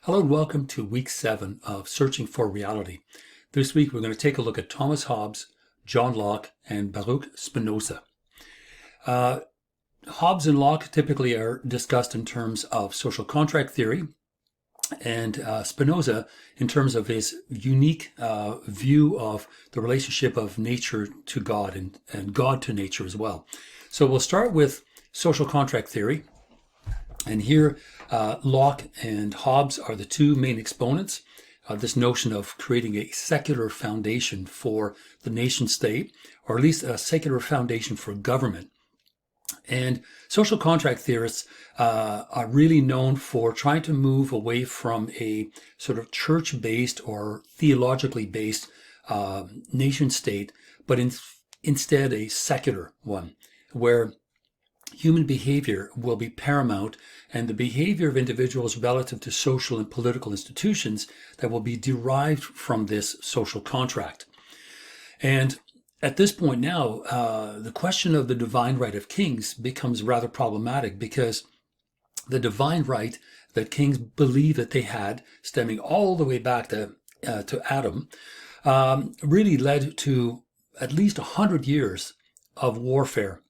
Hello and welcome to week 7 of Searching for Reality. This week we're going to take a look at Thomas Hobbes, John Locke, and Baruch Spinoza. Hobbes and Locke typically are discussed in terms of social contract theory, and Spinoza in terms of his unique view of the relationship of nature to God and God to nature as well. So we'll start with social contract theory. And here, Locke and Hobbes are the two main exponents of this notion of creating a secular foundation for the nation state, or at least a secular foundation for government. And social contract theorists are really known for trying to move away from a sort of church-based or theologically based nation state, but instead a secular one, where human behavior will be paramount, and the behavior of individuals relative to social and political institutions that will be derived from this social contract. And at this point now, the question of the divine right of kings becomes rather problematic, because the divine right that kings believe that they had, stemming all the way back to Adam, really led to at least 100 years of warfare.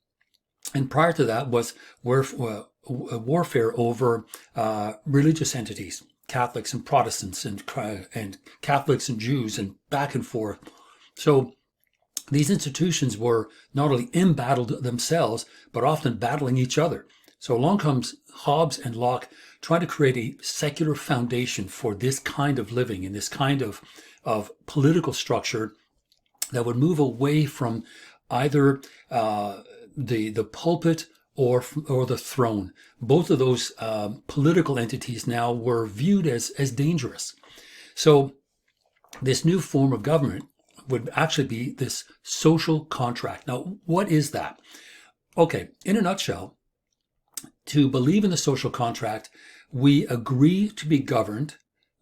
And prior to that was warfare over religious entities, Catholics and Protestants, and Catholics and Jews, and back and forth. So these institutions were not only embattled themselves, but often battling each other. So along comes Hobbes and Locke trying to create a secular foundation for this kind of living and this kind of political structure that would move away from either the pulpit or the throne. Both of those political entities now were viewed as dangerous. So this new form of government would actually be this social contract. Now, what is that? Okay, in a nutshell, to believe in the social contract, we agree to be governed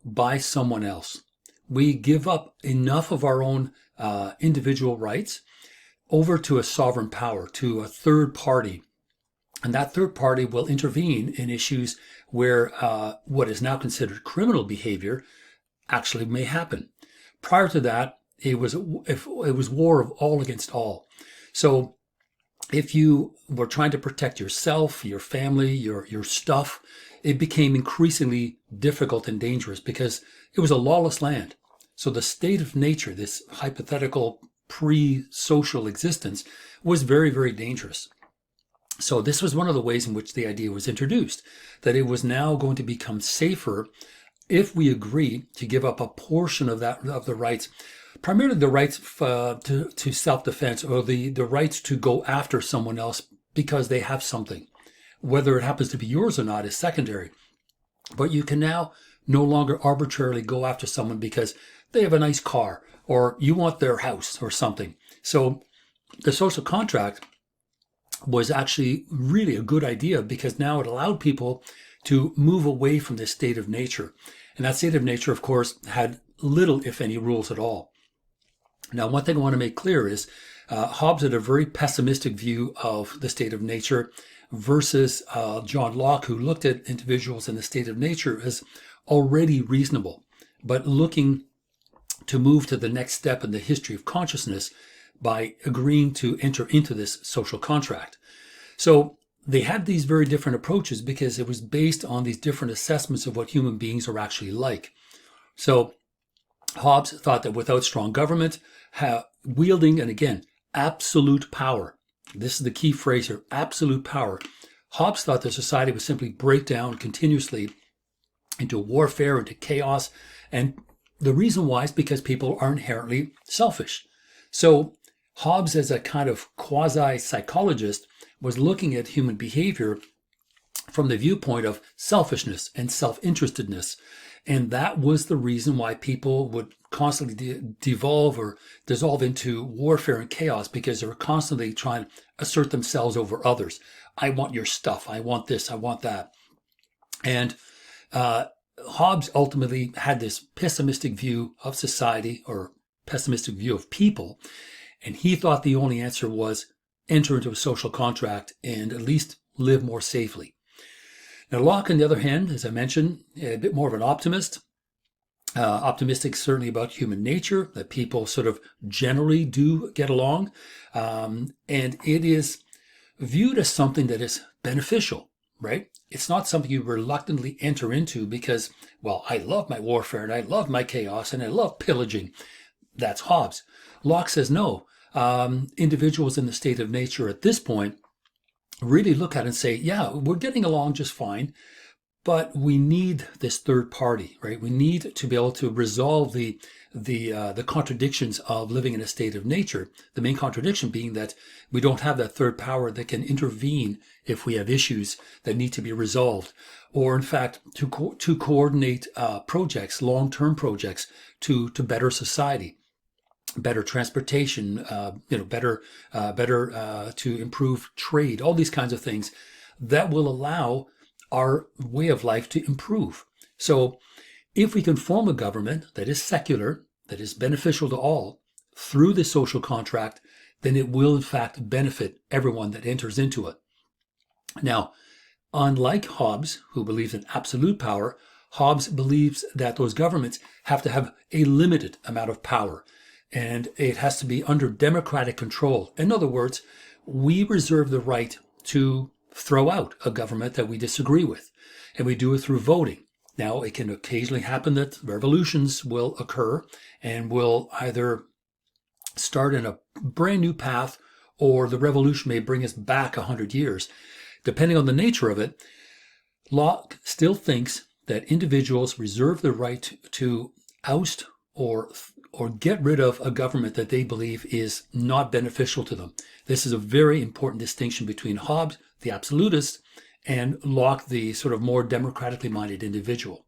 by someone else. We give up enough of our own individual rights over to a sovereign power, to a third party. And that third party will intervene in issues where what is now considered criminal behavior actually may happen. Prior to that, it was war of all against all. So if you were trying to protect yourself, your family, your stuff, it became increasingly difficult and dangerous because it was a lawless land. So the state of nature, this hypothetical pre-social existence, was very, very dangerous. So this was one of the ways in which the idea was introduced, that it was now going to become safer if we agree to give up a portion of the rights, primarily the rights to self-defense, or the rights to go after someone else because they have something. Whether it happens to be yours or not is secondary. But you can now no longer arbitrarily go after someone because they have a nice car, or you want their house or something. So the social contract was actually really a good idea, because now it allowed people to move away from this state of nature. And that state of nature, of course, had little, if any, rules at all. Now, one thing I want to make clear is Hobbes had a very pessimistic view of the state of nature versus John Locke, who looked at individuals in the state of nature as already reasonable, but looking to move to the next step in the history of consciousness by agreeing to enter into this social contract. So they had these very different approaches because it was based on these different assessments of what human beings are actually like. So Hobbes thought that without strong government, wielding, and again, absolute power, this is the key phrase here, absolute power, Hobbes thought that society would simply break down continuously into warfare, into chaos, and the reason why is because people are inherently selfish. So Hobbes, as a kind of quasi-psychologist, was looking at human behavior from the viewpoint of selfishness and self-interestedness. And that was the reason why people would constantly devolve or dissolve into warfare and chaos, because they were constantly trying to assert themselves over others. I want your stuff. I want this. I want that. And Hobbes ultimately had this pessimistic view of society, or pessimistic view of people, and he thought the only answer was enter into a social contract and at least live more safely. Now, Locke, on the other hand, as I mentioned, a bit more of an optimist. Optimistic certainly about human nature, that people sort of generally do get along. And it is viewed as something that is beneficial, right? It's not something you reluctantly enter into because, well, I love my warfare and I love my chaos and I love pillaging. That's Hobbes. Locke says no. Individuals in the state of nature at this point really look at it and say, yeah, we're getting along just fine, but we need this third party, right? We need to be able to resolve the contradictions of living in a state of nature. The main contradiction being that we don't have that third power that can intervene if we have issues that need to be resolved, or in fact to coordinate projects, long-term projects to better society, better transportation, better to improve trade, all these kinds of things that will allow our way of life to improve. So if we can form a government that is secular, that is beneficial to all through the social contract, then it will in fact benefit everyone that enters into it. Now, unlike Hobbes, who believes in absolute power, Hobbes believes that those governments have to have a limited amount of power, and it has to be under democratic control. In other words, we reserve the right to throw out a government that we disagree with, and we do it through voting. Now, it can occasionally happen that revolutions will occur and will either start in a brand new path, or the revolution may bring us back 100 years. Depending on the nature of it, Locke still thinks that individuals reserve the right to oust or get rid of a government that they believe is not beneficial to them. This is a very important distinction between Hobbes, the absolutist, and Locke, the sort of more democratically minded individual.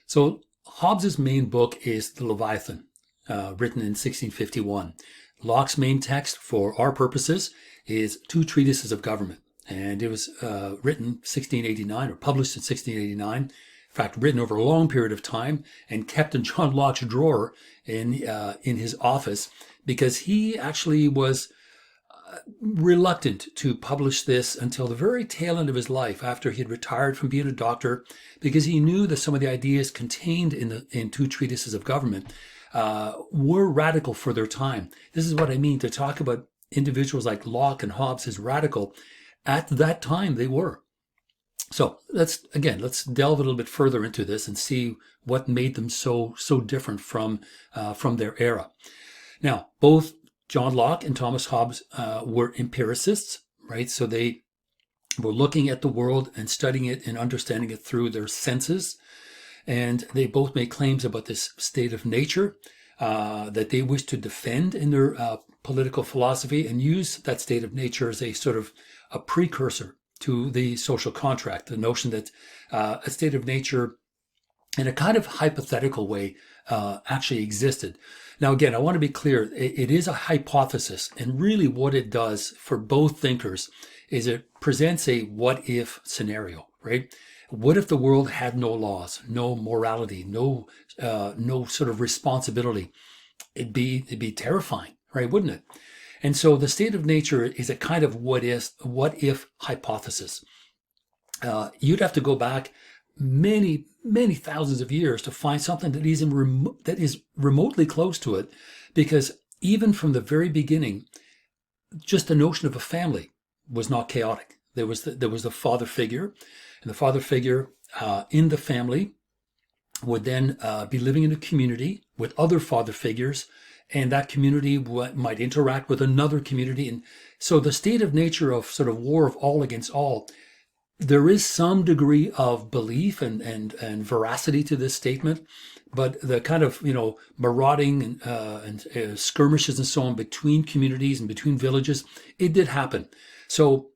So Hobbes's main book is The Leviathan, written in 1651. Locke's main text for our purposes is Two Treatises of Government, and it was written 1689 or published in 1689. In fact, written over a long period of time and kept in John Locke's drawer in his office, because he actually was reluctant to publish this until the very tail end of his life, after he had retired from being a doctor, because he knew that some of the ideas contained in Two Treatises of Government were radical for their time. This is what I mean to talk about individuals like Locke and Hobbes as radical. At that time, they were. So let's delve a little bit further into this and see what made them so different from their era. Now, both John Locke and Thomas Hobbes were empiricists, right? So they were looking at the world and studying it and understanding it through their senses. And they both made claims about this state of nature that they wished to defend in their political philosophy, and use that state of nature as a sort of a precursor to the social contract, the notion that a state of nature in a kind of hypothetical way actually existed. Now, again, I want to be clear, it is a hypothesis, and really what it does for both thinkers is it presents a what-if scenario, right? What if the world had no laws, no morality, no sort of responsibility? It'd be terrifying, right? Wouldn't it? And so the state of nature is a kind of what if hypothesis. You'd have to go back many thousands of years to find something that is remotely close to it, because even from the very beginning, just the notion of a family was not chaotic. There was the father figure, and the father figure in the family would then be living in a community with other father figures, and that community might interact with another community. And so the state of nature of sort of war of all against all, there is some degree of belief and veracity to this statement, but the kind of, marauding and skirmishes and so on between communities and between villages, it did happen. So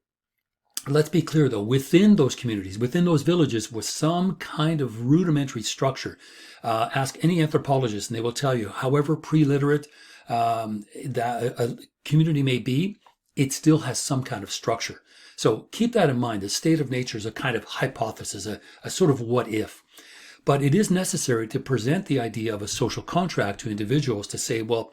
let's be clear, though, within those communities, within those villages, was some kind of rudimentary structure. Ask any anthropologist, and they will tell you, however pre-literate that a community may be, it still has some kind of structure. So keep that in mind. The state of nature is a kind of hypothesis, a sort of what if. But it is necessary to present the idea of a social contract to individuals to say, well,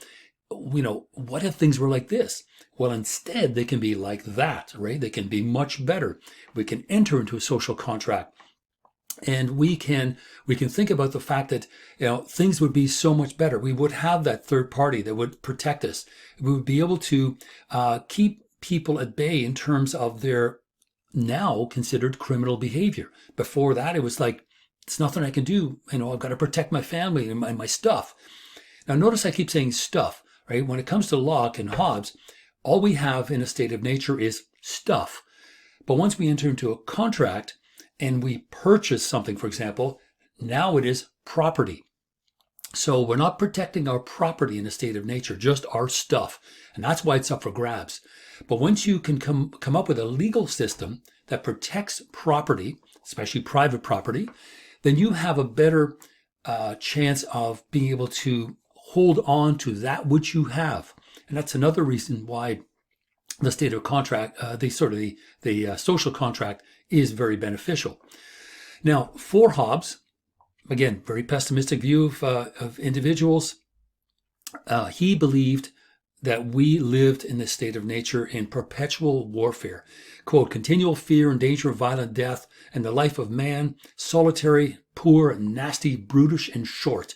what if things were like this? Well, instead, they can be like that, right? They can be much better. We can enter into a social contract, and we can think about the fact that things would be so much better. We would have that third party that would protect us. We would be able to keep people at bay in terms of their now considered criminal behavior. Before that, it was like, it's nothing I can do. I've got to protect my family and my stuff. Now, notice I keep saying stuff, right? When it comes to Locke and Hobbes, all we have in a state of nature is stuff. But once we enter into a contract and we purchase something, for example, now it is property. So we're not protecting our property in a state of nature, just our stuff. And that's why it's up for grabs. But once you can come up with a legal system that protects property, especially private property, then you have a better chance of being able to hold on to that which you have. And that's another reason why the state of contract, the social contract is very beneficial. Now, for Hobbes, again, very pessimistic view of individuals, he believed that we lived in this state of nature in perpetual warfare. Quote, continual fear and danger of violent death, and the life of man, solitary, poor, nasty, brutish, and short.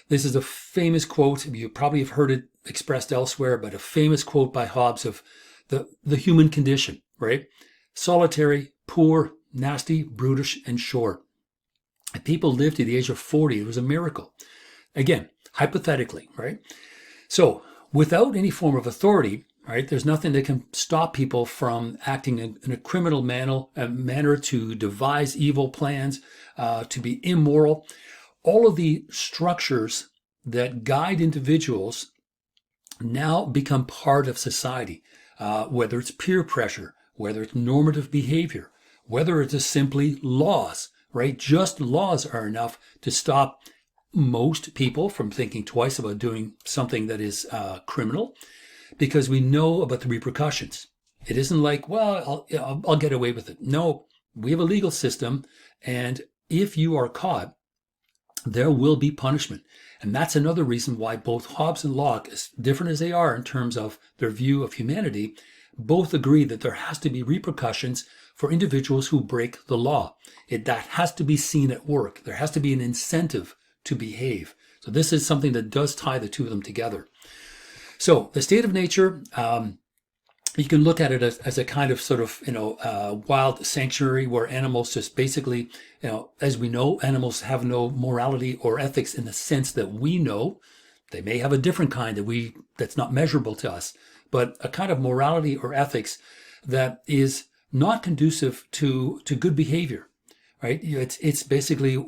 This is a famous quote. You probably have heard it expressed elsewhere, but a famous quote by Hobbes of the human condition, right? Solitary, poor, nasty, brutish, and short. If people lived to the age of 40, it was a miracle. Again, hypothetically, right? So without any form of authority, right, there's nothing that can stop people from acting in a criminal manner to devise evil plans, to be immoral. All of the structures that guide individuals now become part of society, whether it's peer pressure, whether it's normative behavior, whether it's just simply laws, right? Just laws are enough to stop most people from thinking twice about doing something that is criminal, because we know about the repercussions. It isn't like, well, I'll get away with it. No, we have a legal system, and if you are caught, there will be punishment. And that's another reason why both Hobbes and Locke, as different as they are in terms of their view of humanity, both agree that there has to be repercussions for individuals who break the law. That has to be seen at work. There has to be an incentive to behave. So this is something that does tie the two of them together. So the state of nature, you can look at it as a kind of sort of, wild sanctuary where animals just basically, as we know, animals have no morality or ethics in the sense that we know. They may have a different kind that's not measurable to us, but a kind of morality or ethics that is not conducive to good behavior, right? It's basically,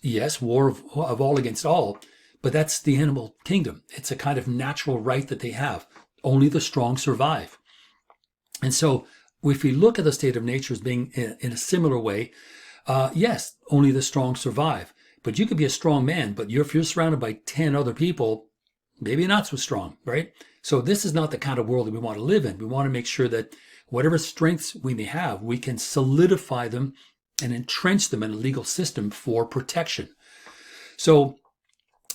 yes, war of all against all, but that's the animal kingdom. It's a kind of natural right that they have. Only the strong survive. And so if we look at the state of nature as being in a similar way, yes, only the strong survive. But you could be a strong man, but if you're surrounded by 10 other people, maybe not so strong, right? So this is not the kind of world that we want to live in. We want to make sure that whatever strengths we may have, we can solidify them and entrench them in a legal system for protection. So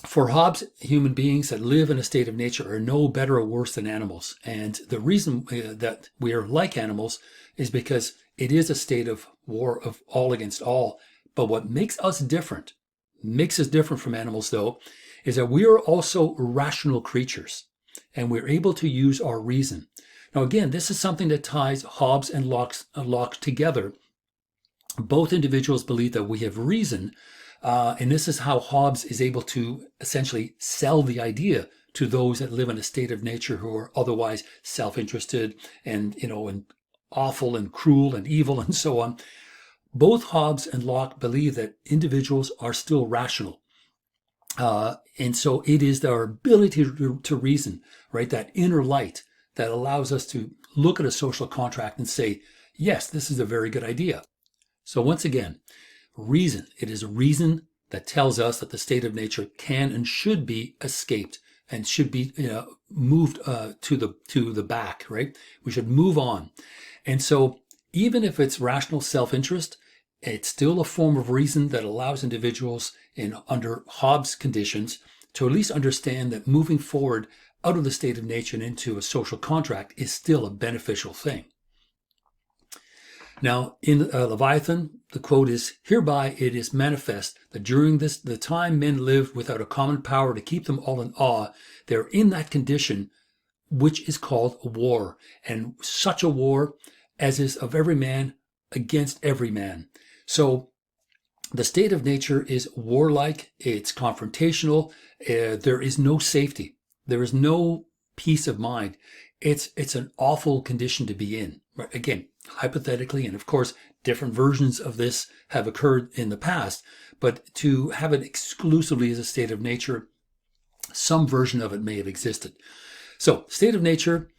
for Hobbes, human beings that live in a state of nature are no better or worse than animals. And the reason that we are like animals is because it is a state of war of all against all. But what makes us different from animals, though, is that we are also rational creatures, and we're able to use our reason. Now, again, this is something that ties Hobbes and Locke together. Both individuals believe that we have reason, and this is how Hobbes is able to essentially sell the idea to those that live in a state of nature who are otherwise self-interested and, and awful and cruel and evil and so on. Both Hobbes and Locke believe that individuals are still rational. And so it is our ability to reason, right? That inner light that allows us to look at a social contract and say, yes, this is a very good idea. So once again, reason. It is reason that tells us that the state of nature can and should be escaped and should be moved to the back, right? We should move on. And so even if it's rational self-interest, it's still a form of reason that allows individuals under Hobbes conditions to at least understand that moving forward, out of the state of nature and into a social contract is still a beneficial thing. Now, in Leviathan, the quote is, "Hereby it is manifest that during the time men live without a common power to keep them all in awe, they're in that condition which is called war, and such a war as is of every man against every man." So the state of nature is warlike, it's confrontational, there is no safety, there is no peace of mind. It's an awful condition to be in. Again, hypothetically, and of course, different versions of this have occurred in the past, but to have it exclusively as a state of nature, some version of it may have existed. So, state of nature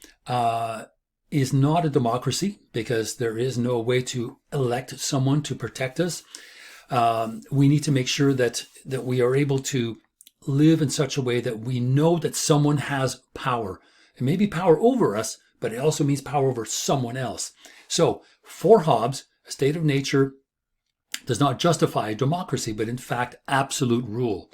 is not a democracy because there is no way to elect someone to protect us. We need to make sure that we are able to live in such a way that we know that someone has power. It may be power over us, but it also means power over someone else. So, for Hobbes, a state of nature does not justify democracy, but in fact, absolute rule.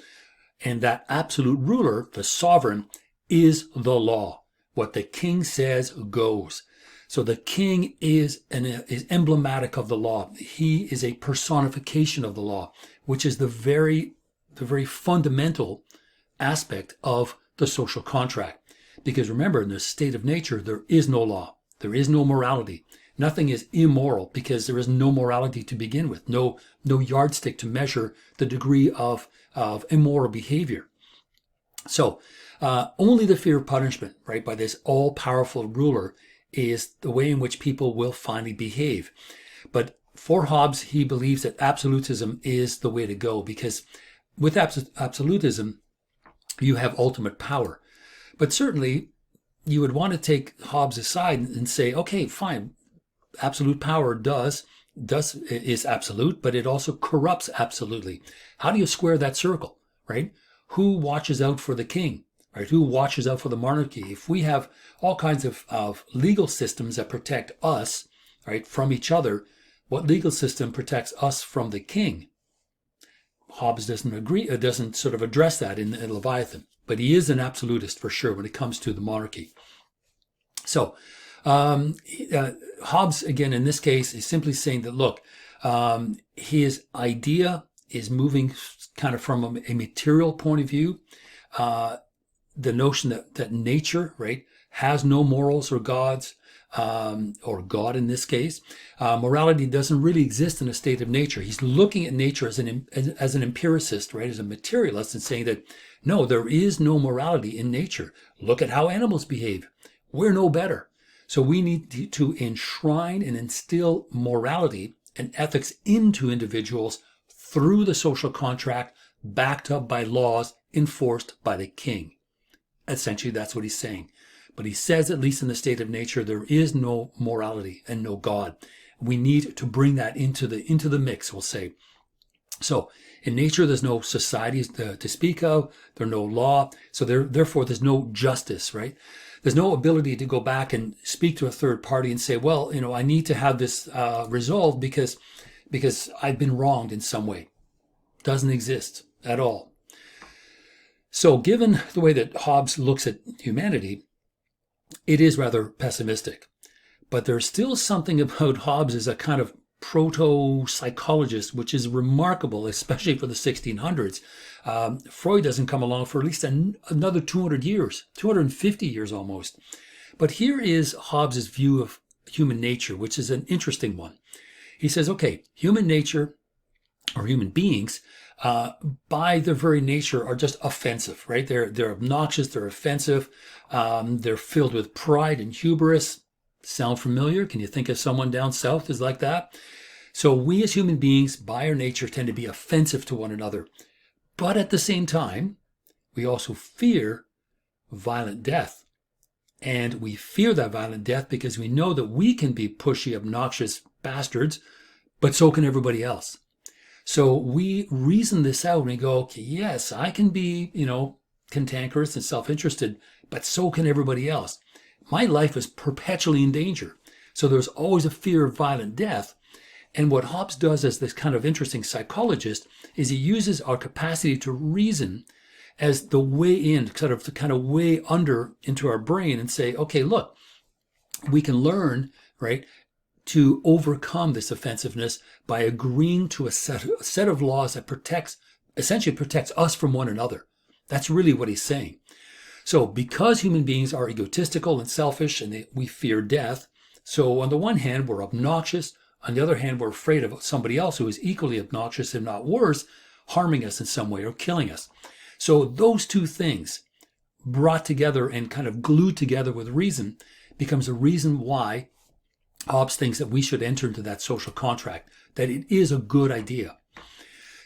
And that absolute ruler, the sovereign, is the law. What the king says goes. So the king is emblematic of the law. He is a personification of the law, which is the very fundamental aspect of the social contract. Because remember, in the state of nature, there is no law. There is no morality. Nothing is immoral because there is no morality to begin with. No yardstick to measure the degree of immoral behavior. So only the fear of punishment, right, by this all-powerful ruler is the way in which people will finally behave. But for Hobbes, he believes that absolutism is the way to go because with absolutism, you have ultimate power. But certainly, you would want to take Hobbes aside and say, okay, fine, absolute power is absolute, but it also corrupts absolutely. How do you square that circle, right? Who watches out for the king, right? Who watches out for the monarchy? If we have all kinds of legal systems that protect us, right, from each other, what legal system protects us from the king? Hobbes doesn't sort of address that in Leviathan, but he is an absolutist for sure when it comes to the monarchy. So, Hobbes, again, in this case, is simply saying that, look, his idea is moving kind of from a material point of view. The notion that nature, right, has no morals or gods, or God in this case. Morality doesn't really exist in a state of nature. He's looking at nature as an empiricist, right, as a materialist, and saying that, no, there is no morality in nature. Look at how animals behave. We're no better. So we need to enshrine and instill morality and ethics into individuals through the social contract backed up by laws enforced by the king. Essentially, that's what he's saying. But he says, at least in the state of nature, there is no morality and no God. We need to bring that into the mix, we'll say. So in nature, there's no society to speak of. There's no law. So therefore, there's no justice, right? There's no ability to go back and speak to a third party and say, well, I need to have this resolved because I've been wronged in some way. Doesn't exist at all. So given the way that Hobbes looks at humanity, it is rather pessimistic. But there's still something about Hobbes as a kind of proto-psychologist, which is remarkable, especially for the 1600s. Freud doesn't come along for at least another 200 years, 250 years almost. But here is Hobbes' view of human nature, which is an interesting one. He says, okay, human nature, or human beings, by their very nature are just offensive, right? They're obnoxious, they're offensive, they're filled with pride and hubris. Sound familiar? Can you think of someone down south who's like that? So we as human beings, by our nature, tend to be offensive to one another. But at the same time, we also fear violent death. And we fear that violent death because we know that we can be pushy, obnoxious bastards, but so can everybody else. So we reason this out and we go, okay, yes, I can be, cantankerous and self-interested, but so can everybody else. My life is perpetually in danger. So there's always a fear of violent death. And what Hobbes does as this kind of interesting psychologist is he uses our capacity to reason as the way in, sort of to kind of way under into our brain and say, okay, look, we can learn, right, to overcome this offensiveness by agreeing to a set of laws that essentially protects us from one another. That's really what he's saying. So because human beings are egotistical and selfish and we fear death, so on the one hand, we're obnoxious. On the other hand, we're afraid of somebody else who is equally obnoxious, if not worse, harming us in some way or killing us. So those two things brought together and kind of glued together with reason becomes a reason why Hobbes thinks that we should enter into that social contract, that it is a good idea.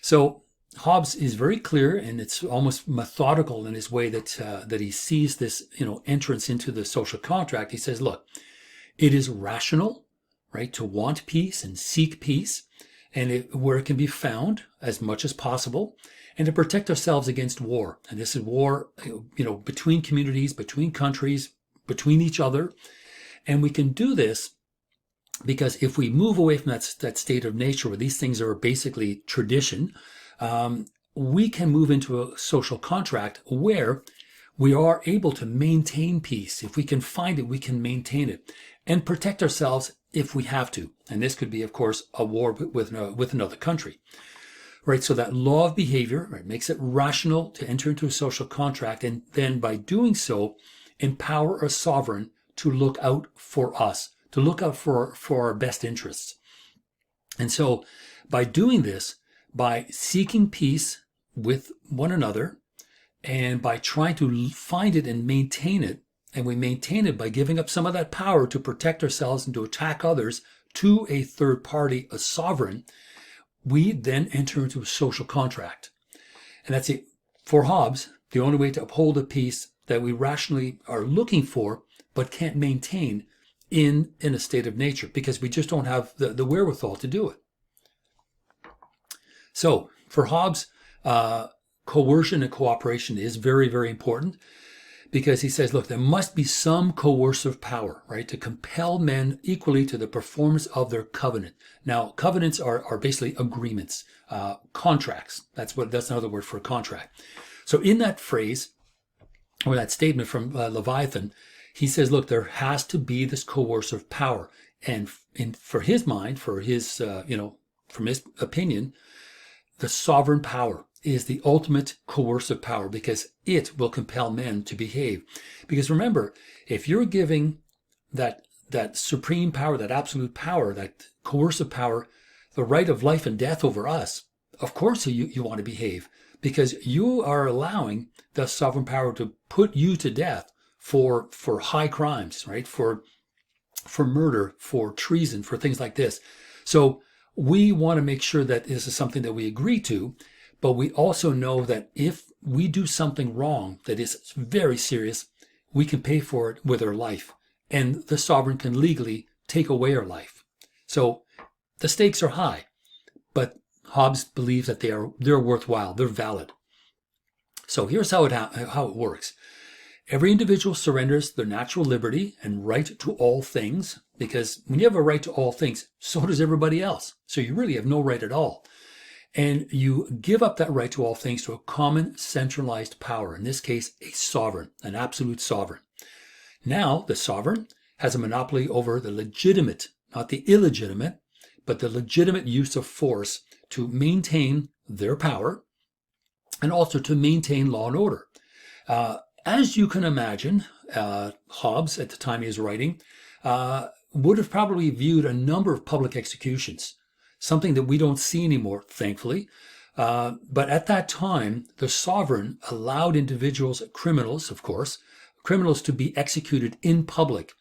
So Hobbes is very clear, and it's almost methodical in his way that he sees this, entrance into the social contract. He says, look, it is rational, right, to want peace and seek peace, and where it can be found as much as possible, and to protect ourselves against war. And this is war, between communities, between countries, between each other. And we can do this because if we move away from that state of nature where these things are basically tradition, we can move into a social contract where we are able to maintain peace. If we can find it, we can maintain it and protect ourselves if we have to. And this could be, of course, a war with another country. Right, so that law of behavior, right, makes it rational to enter into a social contract, and then by doing so, empower a sovereign to look out for us, to look out for our best interests. And so by doing this, by seeking peace with one another, and by trying to find it and maintain it, and we maintain it by giving up some of that power to protect ourselves and to attack others to a third party, a sovereign, we then enter into a social contract. And that's it. For Hobbes, the only way to uphold a peace that we rationally are looking for but can't maintain in a state of nature, because we just don't have the wherewithal to do it. So for Hobbes, coercion and cooperation is very, very important, because he says, look, there must be some coercive power, right, to compel men equally to the performance of their covenant. Now, covenants are basically agreements, contracts. That's another word for a contract. So in that phrase, or that statement from Leviathan, he says, look, there has to be this coercive power. And for his mind, from his opinion, the sovereign power is the ultimate coercive power, because it will compel men to behave. Because remember, if you're giving that supreme power, that absolute power, that coercive power, the right of life and death over us, of course you want to behave, because you are allowing the sovereign power to put you to death for high crimes, right? For murder, for treason, for things like this. So we want to make sure that this is something that we agree to. But we also know that if we do something wrong that is very serious, we can pay for it with our life. And the sovereign can legally take away our life. So the stakes are high. But Hobbes believes that they're worthwhile, they're valid. So here's how it works. Every individual surrenders their natural liberty and right to all things, because when you have a right to all things, so does everybody else. So you really have no right at all. And you give up that right to all things to a common centralized power, in this case, a sovereign, an absolute sovereign. Now, the sovereign has a monopoly over the legitimate, not the illegitimate, but the legitimate use of force to maintain their power and also to maintain law and order. As you can imagine, Hobbes, at the time he was writing, would have probably viewed a number of public executions, something that we don't see anymore, thankfully. But at that time, the sovereign allowed individuals, criminals, of course, criminals to be executed in public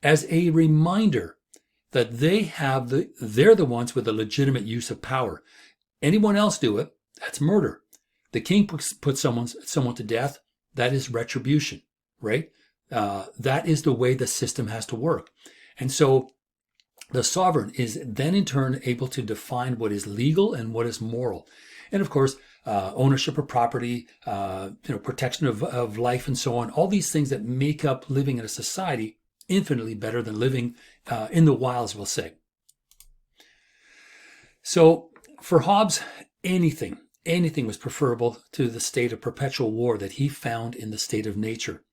as a reminder that they're the ones with the legitimate use of power. Anyone else do it, that's murder. The king puts someone to death, that is retribution, right? That is the way the system has to work. And so the sovereign is then in turn able to define what is legal and what is moral. And of course, ownership of property, protection of life and so on, all these things that make up living in a society infinitely better than living in the wilds, we'll say. So for Hobbes, anything anything was preferable to the state of perpetual war that he found in the state of nature.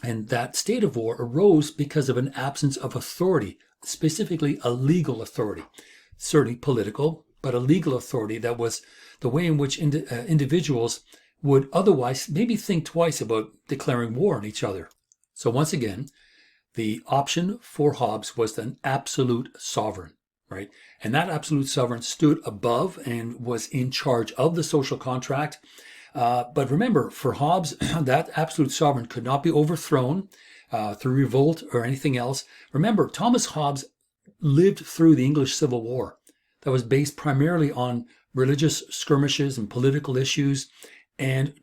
And that state of war arose because of an absence of authority, specifically a legal authority, certainly political, but a legal authority that was the way in which individuals would otherwise maybe think twice about declaring war on each other. So once again, the option for Hobbes was an absolute sovereign, right? And that absolute sovereign stood above and was in charge of the social contract. But remember, for Hobbes, that absolute sovereign could not be overthrown through revolt or anything else. Remember, Thomas Hobbes lived through the English Civil War that was based primarily on religious skirmishes and political issues. And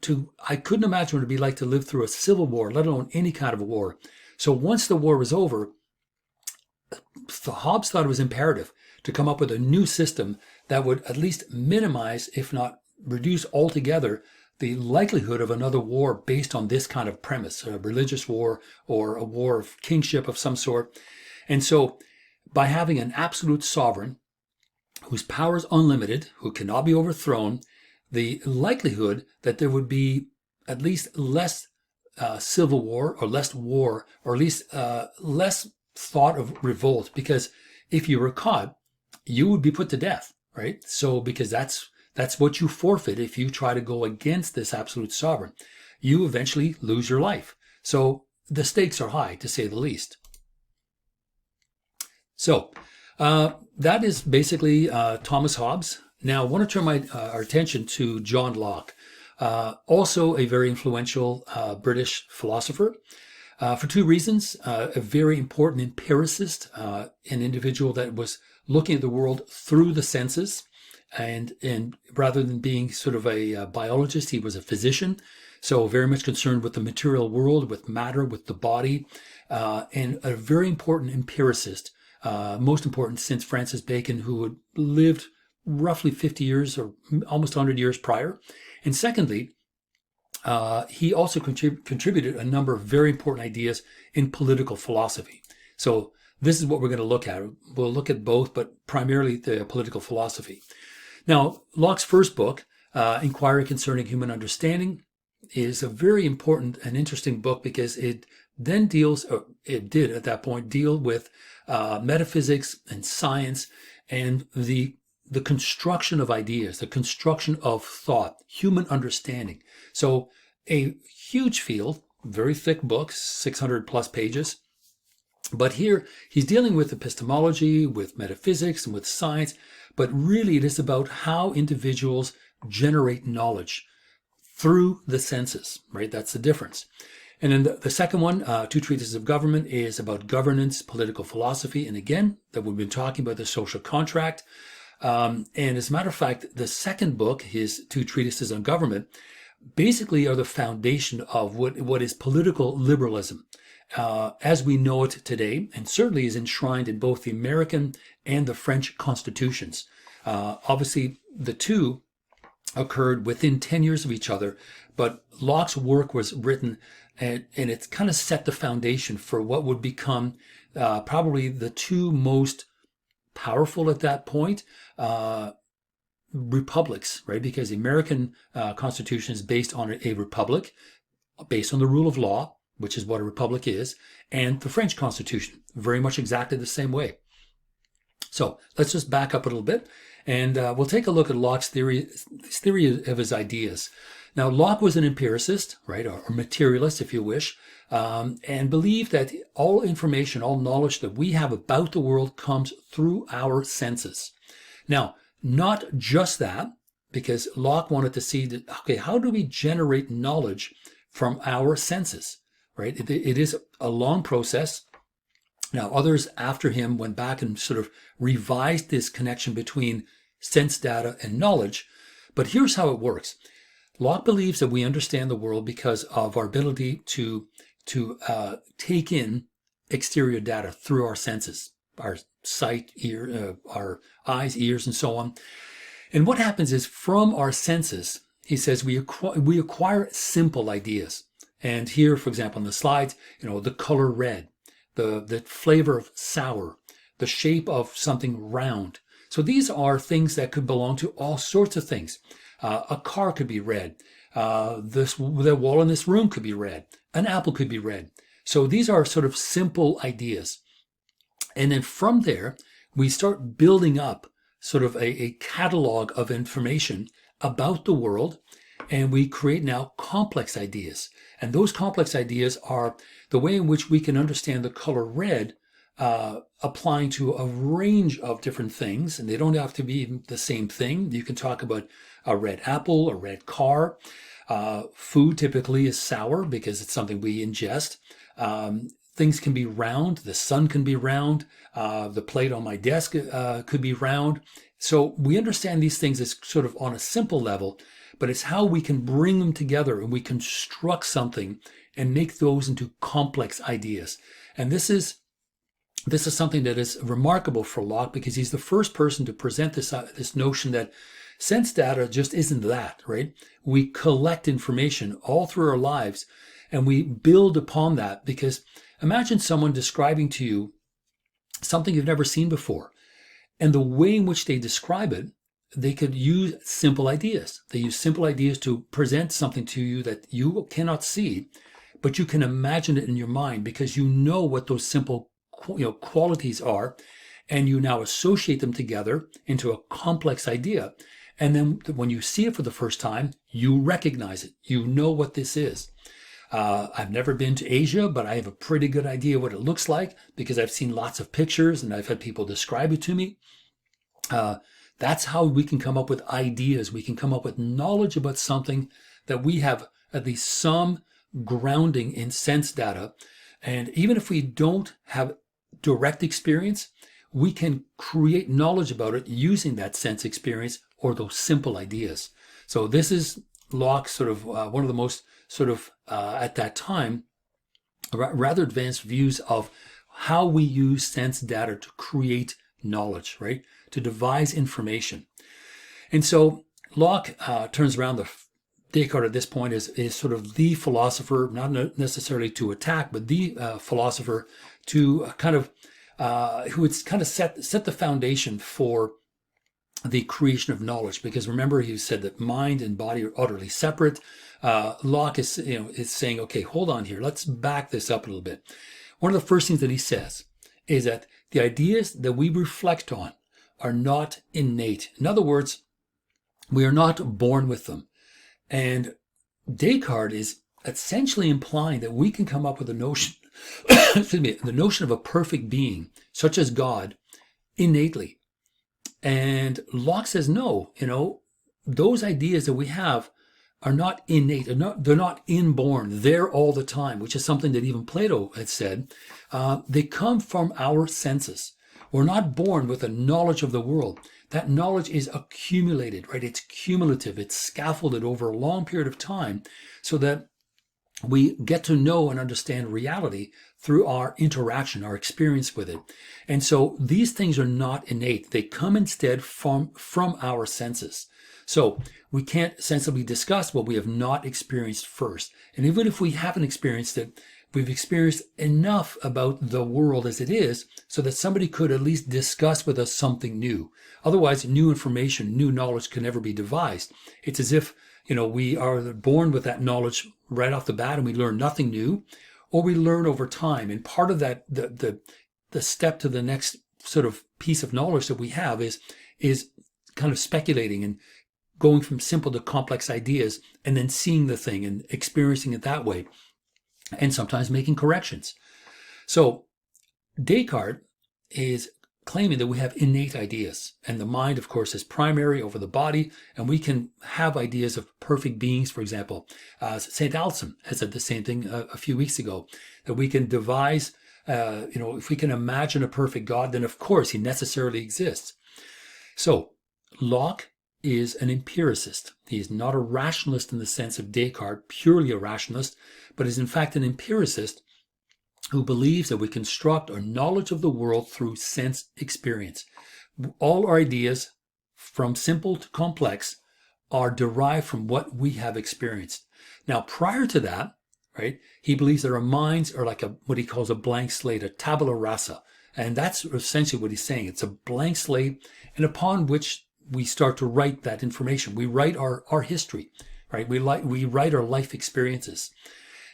I couldn't imagine what it'd be like to live through a civil war, let alone any kind of a war. So once the war was over, Hobbes thought it was imperative to come up with a new system that would at least minimize, if not reduce altogether, the likelihood of another war based on this kind of premise, a religious war or a war of kingship of some sort. And so by having an absolute sovereign whose power is unlimited, who cannot be overthrown, the likelihood that there would be at least less civil war, or at least less thought of revolt, because if you were caught, you would be put to death, right? So because that's what you forfeit if you try to go against this absolute sovereign. You eventually lose your life. So the stakes are high, to say the least. So that is basically Thomas Hobbes. Now I want to turn our attention to John Locke, also a very influential British philosopher, for two reasons. A very important empiricist, an individual that was looking at the world through the senses, and rather than being sort of a biologist, he was a physician, so very much concerned with the material world, with matter, with the body, and a very important empiricist, most important since Francis Bacon, who had lived roughly 50 years or almost 100 years prior. And secondly, he also contributed a number of very important ideas in political philosophy. So this is what we're going to look at. We'll look at both, but primarily the political philosophy. Now, Locke's first book, Inquiry Concerning Human Understanding, is a very important and interesting book because it then deals, or it did at that point, deal with metaphysics and science and the construction of ideas, the construction of thought, human understanding. So a huge field, very thick book, 600 plus pages. But here he's dealing with epistemology, with metaphysics, and with science. But really it is about how individuals generate knowledge through the senses, right? That's the difference. And then the second one, Two Treatises of Government, is about governance, political philosophy. And again, that we've been talking about the social contract. And as a matter of fact, the second book, his Two Treatises on Government, basically are the foundation of what is political liberalism as we know it today, and certainly is enshrined in both the American and the French constitutions. Obviously, the two occurred within 10 years of each other, but Locke's work was written and it's kind of set the foundation for what would become probably the two most powerful at that point republics, right? Because the American Constitution is based on a republic, based on the rule of law, which is what a republic is, and the French Constitution, very much exactly the same way. So let's just back up a little bit, and we'll take a look at Locke's theory of his ideas. Now, Locke was an empiricist, right, or materialist, if you wish, and believed that all information, all knowledge that we have about the world comes through our senses. Now, not just that, because Locke wanted to see that, okay, how do we generate knowledge from our senses, right? It is a long process. Now, others after him went back and sort of revised this connection between sense data and knowledge. But here's how it works. Locke believes that we understand the world because of our ability to take in exterior data through our senses, our sight, our eyes, ears, and so on. And what happens is from our senses, he says, we acquire simple ideas. And here, for example, in the slides, the color red, the flavor of sour, the shape of something round. So these are things that could belong to all sorts of things. A car could be red. The wall in this room could be red. An apple could be red. So these are sort of simple ideas. And then from there, we start building up sort of a catalog of information about the world, and we create now complex ideas. And those complex ideas are the way in which we can understand the color red applying to a range of different things, and they don't have to be the same thing. You can talk about a red apple, a red car. Food typically is sour because it's something we ingest. Things can be round. The sun can be round. The plate on my desk could be round. So we understand these things as sort of on a simple level, but it's how we can bring them together and we construct something and make those into complex ideas. And this is something that is remarkable for Locke, because he's the first person to present this notion that sense data just isn't that, right? We collect information all through our lives and we build upon that, because imagine someone describing to you something you've never seen before. And the way in which they describe it, they could use simple ideas. They use simple ideas to present something to you that you cannot see, but you can imagine it in your mind because you know what those simple qualities are, and you now associate them together into a complex idea. And then when you see it for the first time, you recognize it. You know what this is. I've never been to Asia, but I have a pretty good idea what it looks like because I've seen lots of pictures and I've had people describe it to me. That's how we can come up with ideas. We can come up with knowledge about something that we have at least some grounding in sense data. And even if we don't have direct experience, we can create knowledge about it using that sense experience or those simple ideas. So this is Locke's sort of one of the most sort of, at that time, rather advanced views of how we use sense data to create knowledge, right? To devise information. And so Locke turns around Descartes at this point is sort of the philosopher, not necessarily to attack, but the philosopher to kind of, who would kind of set the foundation for the creation of knowledge. Because remember, he said that mind and body are utterly separate. Locke is saying, okay, hold on here. Let's back this up a little bit. One of the first things that he says is that the ideas that we reflect on are not innate. In other words, we are not born with them. And Descartes is essentially implying that we can come up with a notion, the notion of a perfect being, such as God, innately. And Locke says, no, those ideas that we have are not innate. They're not inborn. They're all the time, which is something that even Plato had said. They come from our senses. We're not born with a knowledge of the world. That knowledge is accumulated, right? It's cumulative. It's scaffolded over a long period of time so that we get to know and understand reality through our interaction, our experience with it. And so these things are not innate. They come instead from our senses. So we can't sensibly discuss what we have not experienced first. And even if we haven't experienced it, we've experienced enough about the world as it is so that somebody could at least discuss with us something new. Otherwise, new information, new knowledge can never be devised. It's as if, we are born with that knowledge right off the bat and we learn nothing new, or we learn over time. And part of that, the step to the next sort of piece of knowledge that we have is kind of speculating and going from simple to complex ideas and then seeing the thing and experiencing it that way, and sometimes making corrections. So Descartes is claiming that we have innate ideas, and the mind, of course, is primary over the body, and we can have ideas of perfect beings, for example. St. Alcim has said the same thing a few weeks ago, that we can devise, if we can imagine a perfect God, then of course he necessarily exists. So Locke is an empiricist. He is not a rationalist in the sense of Descartes, purely a rationalist, but is in fact an empiricist who believes that we construct our knowledge of the world through sense experience. All our ideas, from simple to complex, are derived from what we have experienced. Now, prior to that, right, he believes that our minds are like what he calls a blank slate, a tabula rasa. And that's essentially what he's saying. It's a blank slate, and upon which we start to write that information. We write our history, right? We write our life experiences.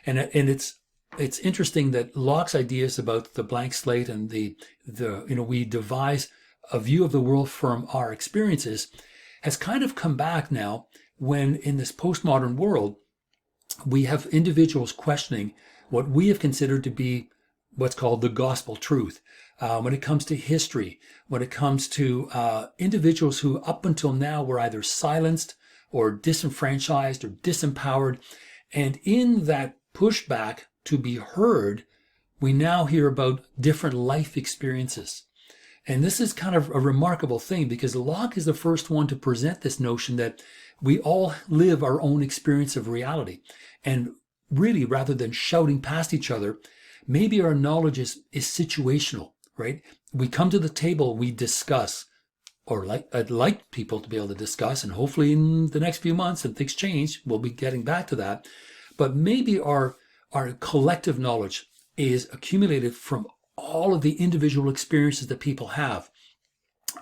And it's interesting that Locke's ideas about the blank slate and we devise a view of the world from our experiences has kind of come back now when in this postmodern world, we have individuals questioning what we have considered to be what's called the gospel truth. When it comes to history, when it comes to individuals who up until now were either silenced or disenfranchised or disempowered. And in that pushback to be heard, we now hear about different life experiences. And this is kind of a remarkable thing because Locke is the first one to present this notion that we all live our own experience of reality. And really, rather than shouting past each other, maybe our knowledge is situational, right? We come to the table, we discuss, or I'd like people to be able to discuss, and hopefully in the next few months, and things change, we'll be getting back to that. But maybe our collective knowledge is accumulated from all of the individual experiences that people have.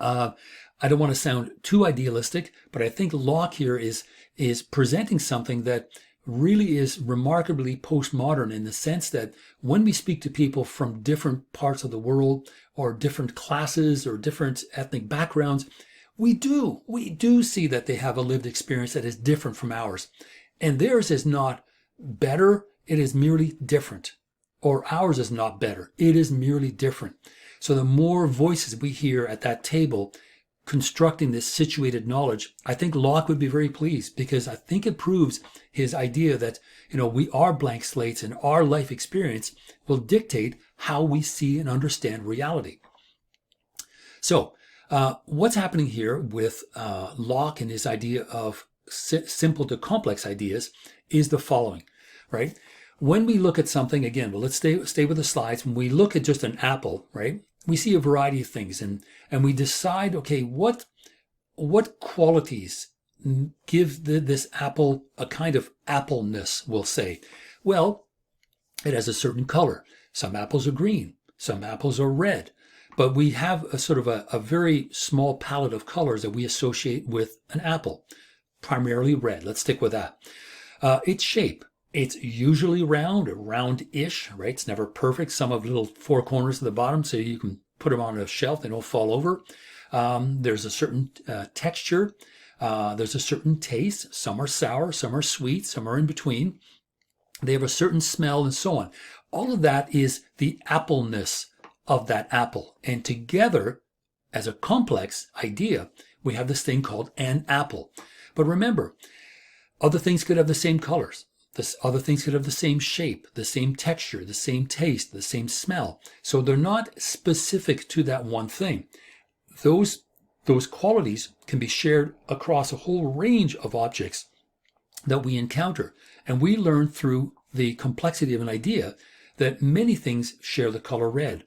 I don't want to sound too idealistic, but I think Locke here is presenting something that really is remarkably postmodern in the sense that when we speak to people from different parts of the world or different classes or different ethnic backgrounds, we do see that they have a lived experience that is different from ours. And theirs is not better, it is merely different. Or ours is not better, it is merely different. So the more voices we hear at that table constructing this situated knowledge, I think Locke would be very pleased because I think it proves his idea that, we are blank slates and our life experience will dictate how we see and understand reality. So what's happening here with Locke and his idea of simple to complex ideas is the following, right? When we look at something, again, well, let's stay with the slides. When we look at just an apple, right, we see a variety of things and we decide, okay, what qualities give this apple a kind of appleness, we'll say. Well, it has a certain color. Some apples are green, some apples are red, but we have a sort of a very small palette of colors that we associate with an apple, primarily red. Let's stick with that. Its shape. It's usually round or round-ish, right? It's never perfect. Some have little four corners at the bottom, so you can put them on a shelf. They don't fall over. There's a certain texture. There's a certain taste. Some are sour, some are sweet, some are in between. They have a certain smell and so on. All of that is the appleness of that apple. And together, as a complex idea, we have this thing called an apple. But remember, other things could have the same colors. Other things could have the same shape, the same texture, the same taste, the same smell. So they're not specific to that one thing. Those qualities can be shared across a whole range of objects that we encounter. And we learn through the complexity of an idea that many things share the color red.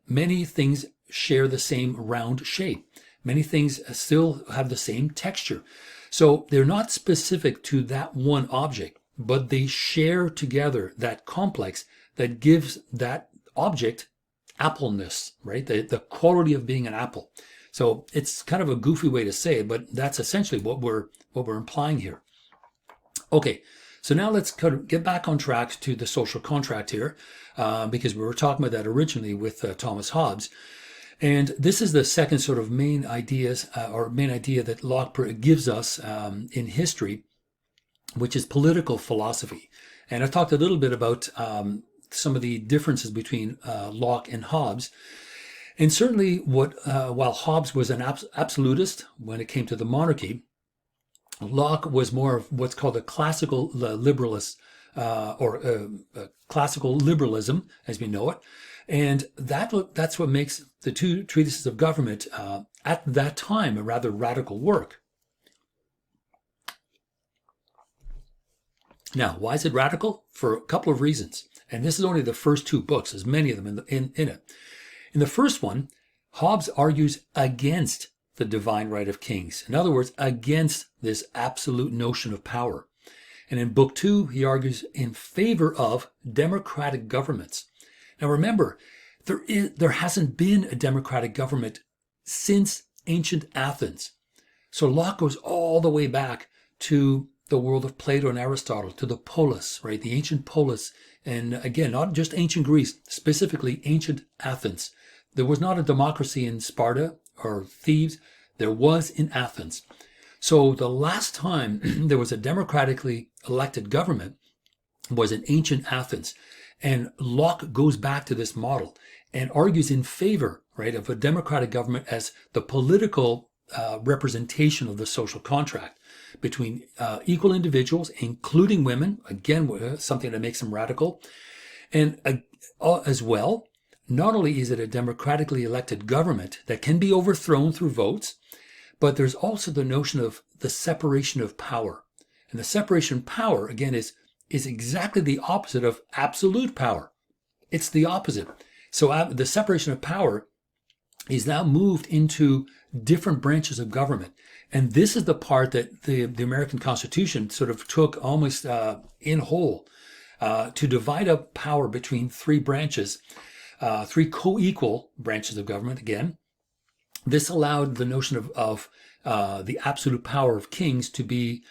Many things share the same round shape. Many things still have the same texture. So they're not specific to that one object, but they share together that complex that gives that object appleness, right? The quality of being an apple. So it's kind of a goofy way to say it, but that's essentially what we're implying here. Okay, so now let's kind of get back on track to the social contract here, because we were talking about that originally with Thomas Hobbes. And this is the second sort of main idea that Locke gives us in history, which is political philosophy. And I talked a little bit about some of the differences between Locke and Hobbes. And certainly while Hobbes was an absolutist when it came to the monarchy, Locke was more of what's called a classical liberalist, classical liberalism as we know it. And that's what makes the two treatises of government at that time a rather radical work. Now, why is it radical? For a couple of reasons. And this is only the first two books. There's many of them in it. In the first one, Hobbes argues against the divine right of kings. In other words, against this absolute notion of power. And in book 2, he argues in favor of democratic governments. Now remember, there hasn't been a democratic government since ancient Athens. So Locke goes all the way back to the world of Plato and Aristotle, to the polis, right? The ancient polis. And again, not just ancient Greece, specifically ancient Athens. There was not a democracy in Sparta or Thebes. There was in Athens. So the last time there was a democratically elected government was in ancient Athens. And Locke goes back to this model and argues in favor, right, of a democratic government as the political representation of the social contract between equal individuals, including women, again, something that makes them radical. And as well, not only is it a democratically elected government that can be overthrown through votes, but there's also the notion of the separation of power. And the separation of power, again, is exactly the opposite of absolute power. It's the opposite. So the separation of power is now moved into different branches of government. And this is the part that the American Constitution sort of took almost in whole to divide up power between three branches, three co-equal branches of government. Again, this allowed the notion of the absolute power of kings to be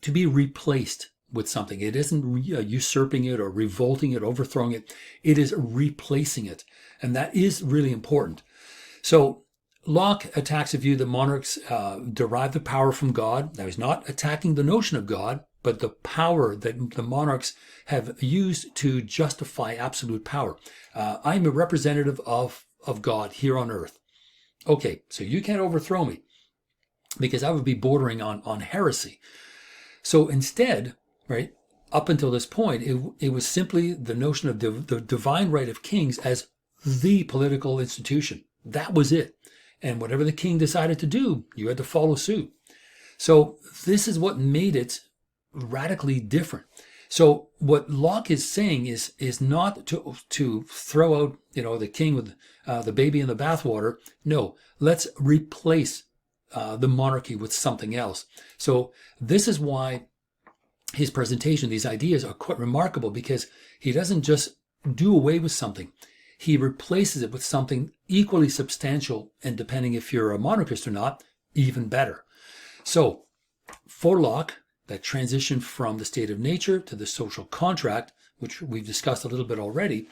replaced with something. It isn't usurping it or revolting it, overthrowing it. It is replacing it. And that is really important. So Locke attacks a view that monarchs derive the power from God. Now, he's not attacking the notion of God, but the power that the monarchs have used to justify absolute power. I'm a representative of God here on earth. Okay, so you can't overthrow me, because that would be bordering on heresy. So instead, right, up until this point, it was simply the notion of the divine right of kings as the political institution. That was it. And whatever the king decided to do, you had to follow suit. So this is what made it radically different. So what Locke is saying is not to throw out, the king with the baby in the bathwater. No, let's replace the monarchy with something else. So this is why his presentation, these ideas are quite remarkable, because he doesn't just do away with something. He replaces it with something equally substantial, and depending if you're a monarchist or not, even better. So for Locke, that transition from the state of nature to the social contract, which we've discussed a little bit already,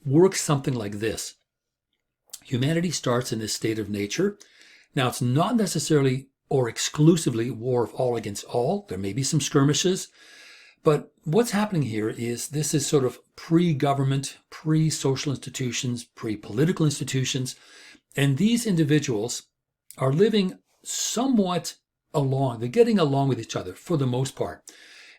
works something like this. Humanity starts in this state of nature. Now, it's not necessarily or exclusively war of all against all. There may be some skirmishes. But what's happening here is this is sort of pre-government, pre-social institutions, pre-political institutions. And these individuals are living somewhat along. They're getting along with each other for the most part.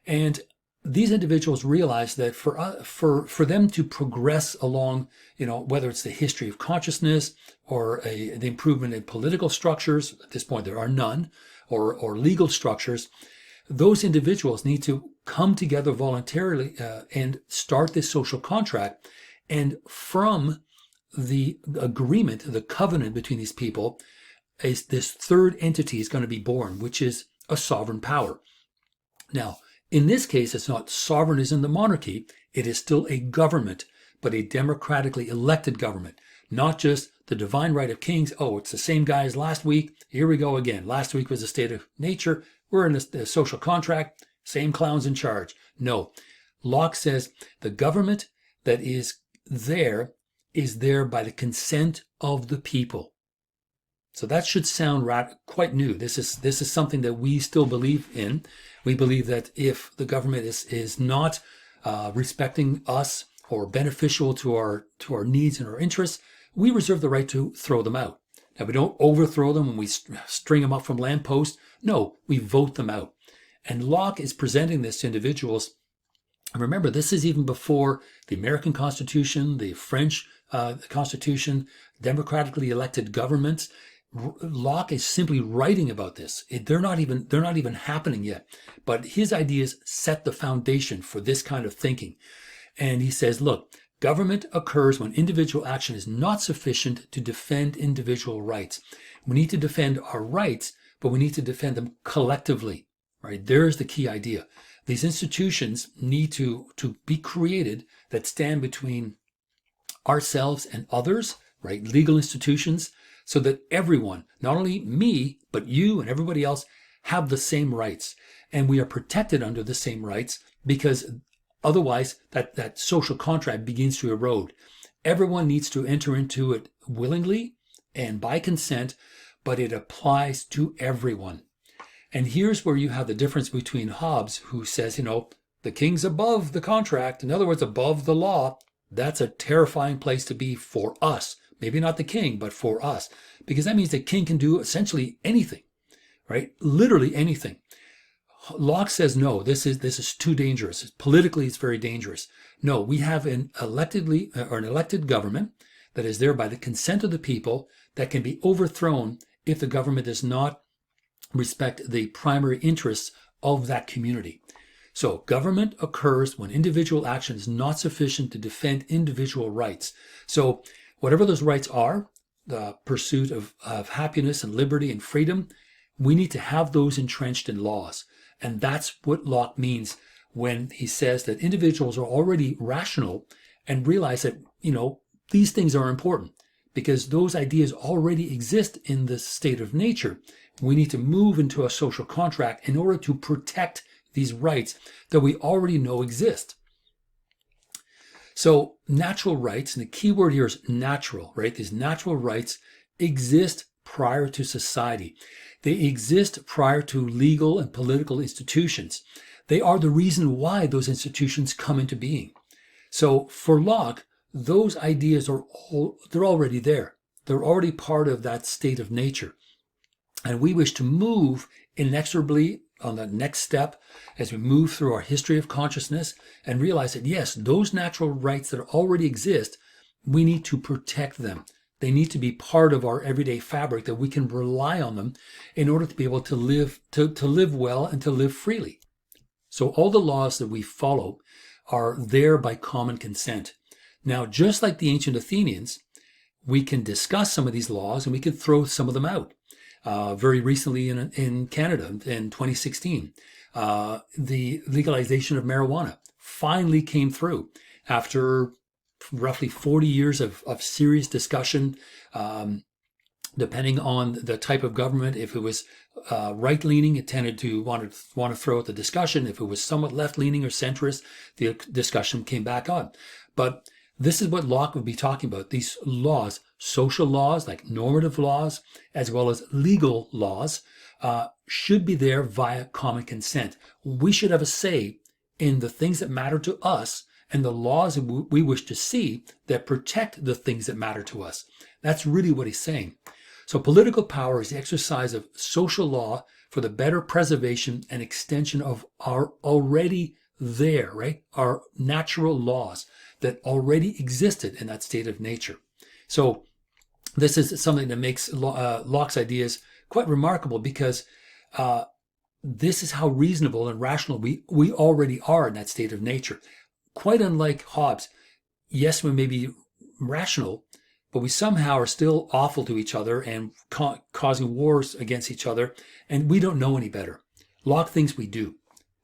And these individuals realize that for them to progress along, whether it's the history of consciousness or the improvement in political structures, at this point there are none, or legal structures, those individuals need to come together voluntarily and start this social contract. And from the agreement, the covenant between these people, is this third entity is going to be born, which is a sovereign power. Now, in this case, it's not sovereign as in the monarchy. It is still a government, but a democratically elected government, not just the divine right of kings. Oh, it's the same guy as last week. Here we go again. Last week was a state of nature. We're in a social contract. Same clowns in charge. No. Locke says the government that is there by the consent of the people. So that should sound quite new. This is something that we still believe in. We believe that if the government is not respecting us or beneficial to our needs and our interests, we reserve the right to throw them out. Now, we don't overthrow them when we string them up from lampposts. No, we vote them out. And Locke is presenting this to individuals. Remember, this is even before the American Constitution, the French Constitution, democratically elected governments. Locke is simply writing about this. They're not even happening yet. But his ideas set the foundation for this kind of thinking. And he says, look, government occurs when individual action is not sufficient to defend individual rights. We need to defend our rights, but we need to defend them collectively. Right? There's the key idea. These institutions need to be created that stand between ourselves and others, right? Legal institutions, so that everyone, not only me, but you and everybody else, have the same rights. And we are protected under the same rights, because otherwise that social contract begins to erode. Everyone needs to enter into it willingly and by consent, but it applies to everyone. And here's where you have the difference between Hobbes, who says, the king's above the contract, in other words, above the law. That's a terrifying place to be for us. Maybe not the king, but for us, because that means the king can do essentially anything, right? Literally anything. Locke says, no, this is too dangerous. Politically, it's very dangerous. No, we have an elected government that is there by the consent of the people, that can be overthrown if the government does not respect the primary interests of that community. So government occurs when individual action is not sufficient to defend individual rights. So whatever those rights are, the pursuit of happiness and liberty and freedom, we need to have those entrenched in laws. And that's what Locke means when he says that individuals are already rational and realize that, these things are important, because those ideas already exist in the state of nature. We need to move into a social contract in order to protect these rights that we already know exist. So natural rights, and the key word here is natural, right? These natural rights exist prior to society. They exist prior to legal and political institutions. They are the reason why those institutions come into being. So for Locke, those ideas they're already there. They're already part of that state of nature. And we wish to move inexorably on the next step as we move through our history of consciousness and realize that, yes, those natural rights that already exist, we need to protect them. They need to be part of our everyday fabric, that we can rely on them in order to be able to live well and to live freely. So all the laws that we follow are there by common consent. Now, just like the ancient Athenians, we can discuss some of these laws and we can throw some of them out. Very recently in Canada in 2016, the legalization of marijuana finally came through after roughly 40 years of serious discussion, depending on the type of government. If it was right-leaning, it tended to want to throw out the discussion. If it was somewhat left-leaning or centrist, the discussion came back on. But this is what Locke would be talking about. These laws, social laws like normative laws, as well as legal laws, should be there via common consent. We should have a say in the things that matter to us and the laws that we wish to see that protect the things that matter to us. That's really what he's saying. So political power is the exercise of social law for the better preservation and extension of our already there, right? Our natural laws that already existed in that state of nature. So this is something that makes Locke's ideas quite remarkable, because this is how reasonable and rational we already are in that state of nature. Quite unlike Hobbes, yes, we may be rational, but we somehow are still awful to each other and causing wars against each other, and we don't know any better. Locke thinks we do.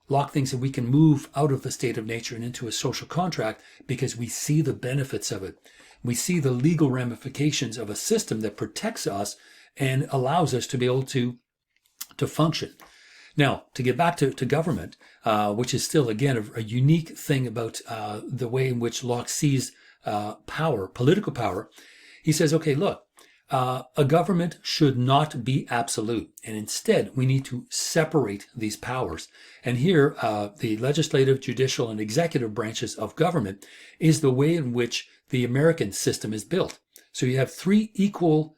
Locke thinks that we can move out of the state of nature and into a social contract because we see the benefits of it. We see the legal ramifications of a system that protects us and allows us to be able to function. Now, to get back to government, which is still, again, a unique thing about the way in which Locke sees power, political power, he says, okay, look, a government should not be absolute, and instead we need to separate these powers. And here, the legislative, judicial, and executive branches of government is the way in which the American system is built. So you have three equal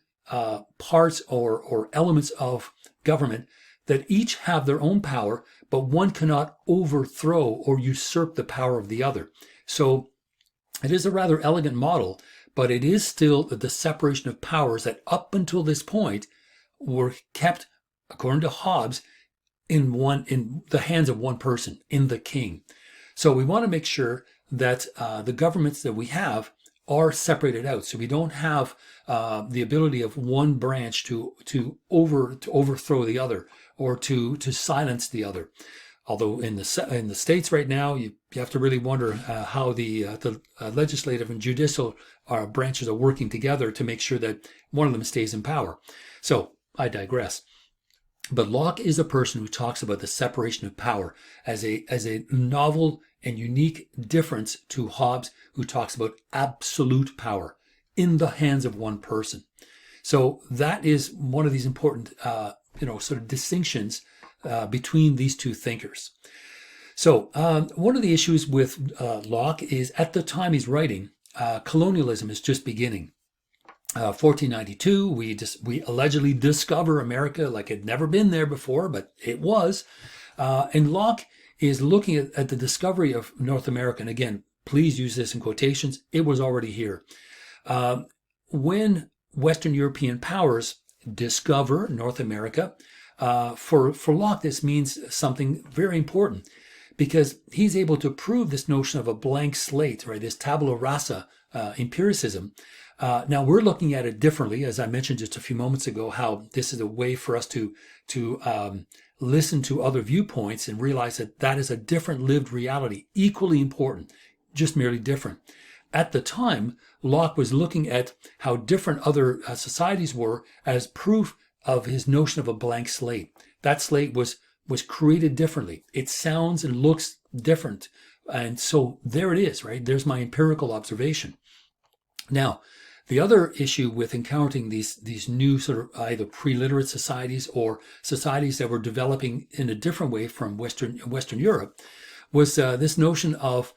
parts or elements of government that each have their own power, but one cannot overthrow or usurp the power of the other. So it is a rather elegant model, but it is still the separation of powers that up until this point were kept, according to Hobbes, in the hands of one person, in the king. So we want to make sure that the governments that we have are separated out, so we don't have the ability of one branch to overthrow the other or to silence the other. Although in the States right now, you have to really wonder how the legislative and judicial branches are working together to make sure that one of them stays in power. So I digress. But Locke is a person who talks about the separation of power as a novel and unique difference to Hobbes, who talks about absolute power in the hands of one person. So that is one of these important, sort of distinctions between these two thinkers. So one of the issues with Locke is at the time he's writing, colonialism is just beginning. 1492, we allegedly discover America like it had never been there before, but it was. And Locke is looking at the discovery of North America. And again, please use this in quotations. It was already here. When Western European powers discover North America, for Locke, this means something very important, because he's able to prove this notion of a blank slate, right? This tabula rasa empiricism. Now we're looking at it differently, as I mentioned just a few moments ago, how this is a way for us to listen to other viewpoints and realize that that is a different lived reality, equally important, just merely different. At the time, Locke was looking at how different other societies were as proof of his notion of a blank slate. That slate was created differently. It sounds and looks different. And so there it is, right? There's my empirical observation. Now, the other issue with encountering these new sort of either pre-literate societies or societies that were developing in a different way from Western Europe was this notion of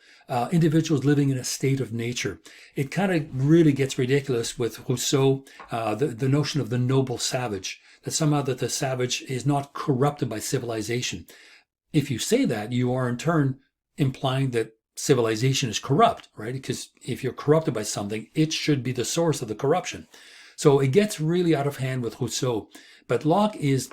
individuals living in a state of nature. It kind of really gets ridiculous with Rousseau, the notion of the noble savage, that somehow that the savage is not corrupted by civilization. If you say that, you are in turn implying that civilization is corrupt, right? Because if you're corrupted by something, it should be the source of the corruption. So it gets really out of hand with Rousseau. But Locke is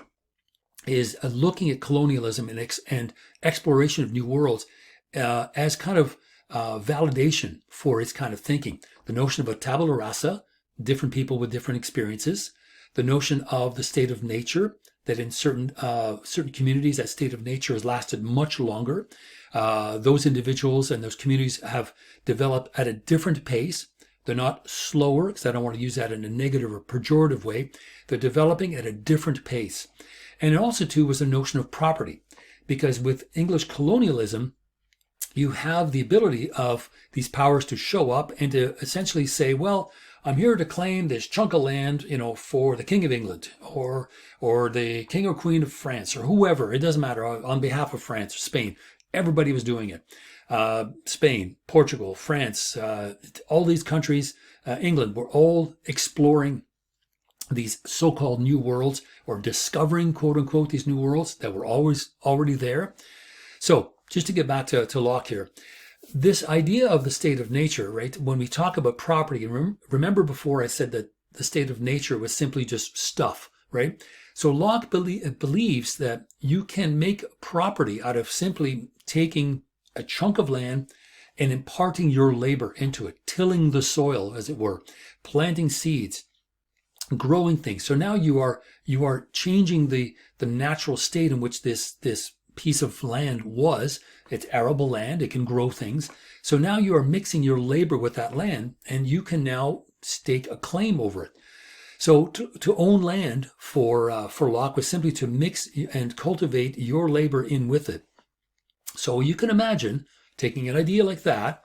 looking at colonialism and exploration of new worlds as kind of validation for his kind of thinking. The notion of a tabula rasa, different people with different experiences. The notion of the state of nature, that in certain communities, that state of nature has lasted much longer. Those individuals and those communities have developed at a different pace. They're not slower, because I don't want to use that in a negative or pejorative way. They're developing at a different pace. And also, too, was the notion of property, because with English colonialism, you have the ability of these powers to show up and to essentially say, well, I'm here to claim this chunk of land, for the King of England or the King or Queen of France or whoever. It doesn't matter, on behalf of France or Spain. Everybody was doing it. Spain, Portugal, France, all these countries, England, were all exploring these so-called new worlds, or discovering, quote unquote, these new worlds that were always already there. So just to get back to Locke here, this idea of the state of nature, right? When we talk about property, and remember before I said that the state of nature was simply just stuff, right? So Locke believes that you can make property out of simply taking a chunk of land and imparting your labor into it, tilling the soil, as it were, planting seeds, growing things. So now you are changing the natural state in which this piece of land was. It's arable land. It can grow things. So now you are mixing your labor with that land, and you can now stake a claim over it. So to own land for Locke was simply to mix and cultivate your labor in with it. So you can imagine taking an idea like that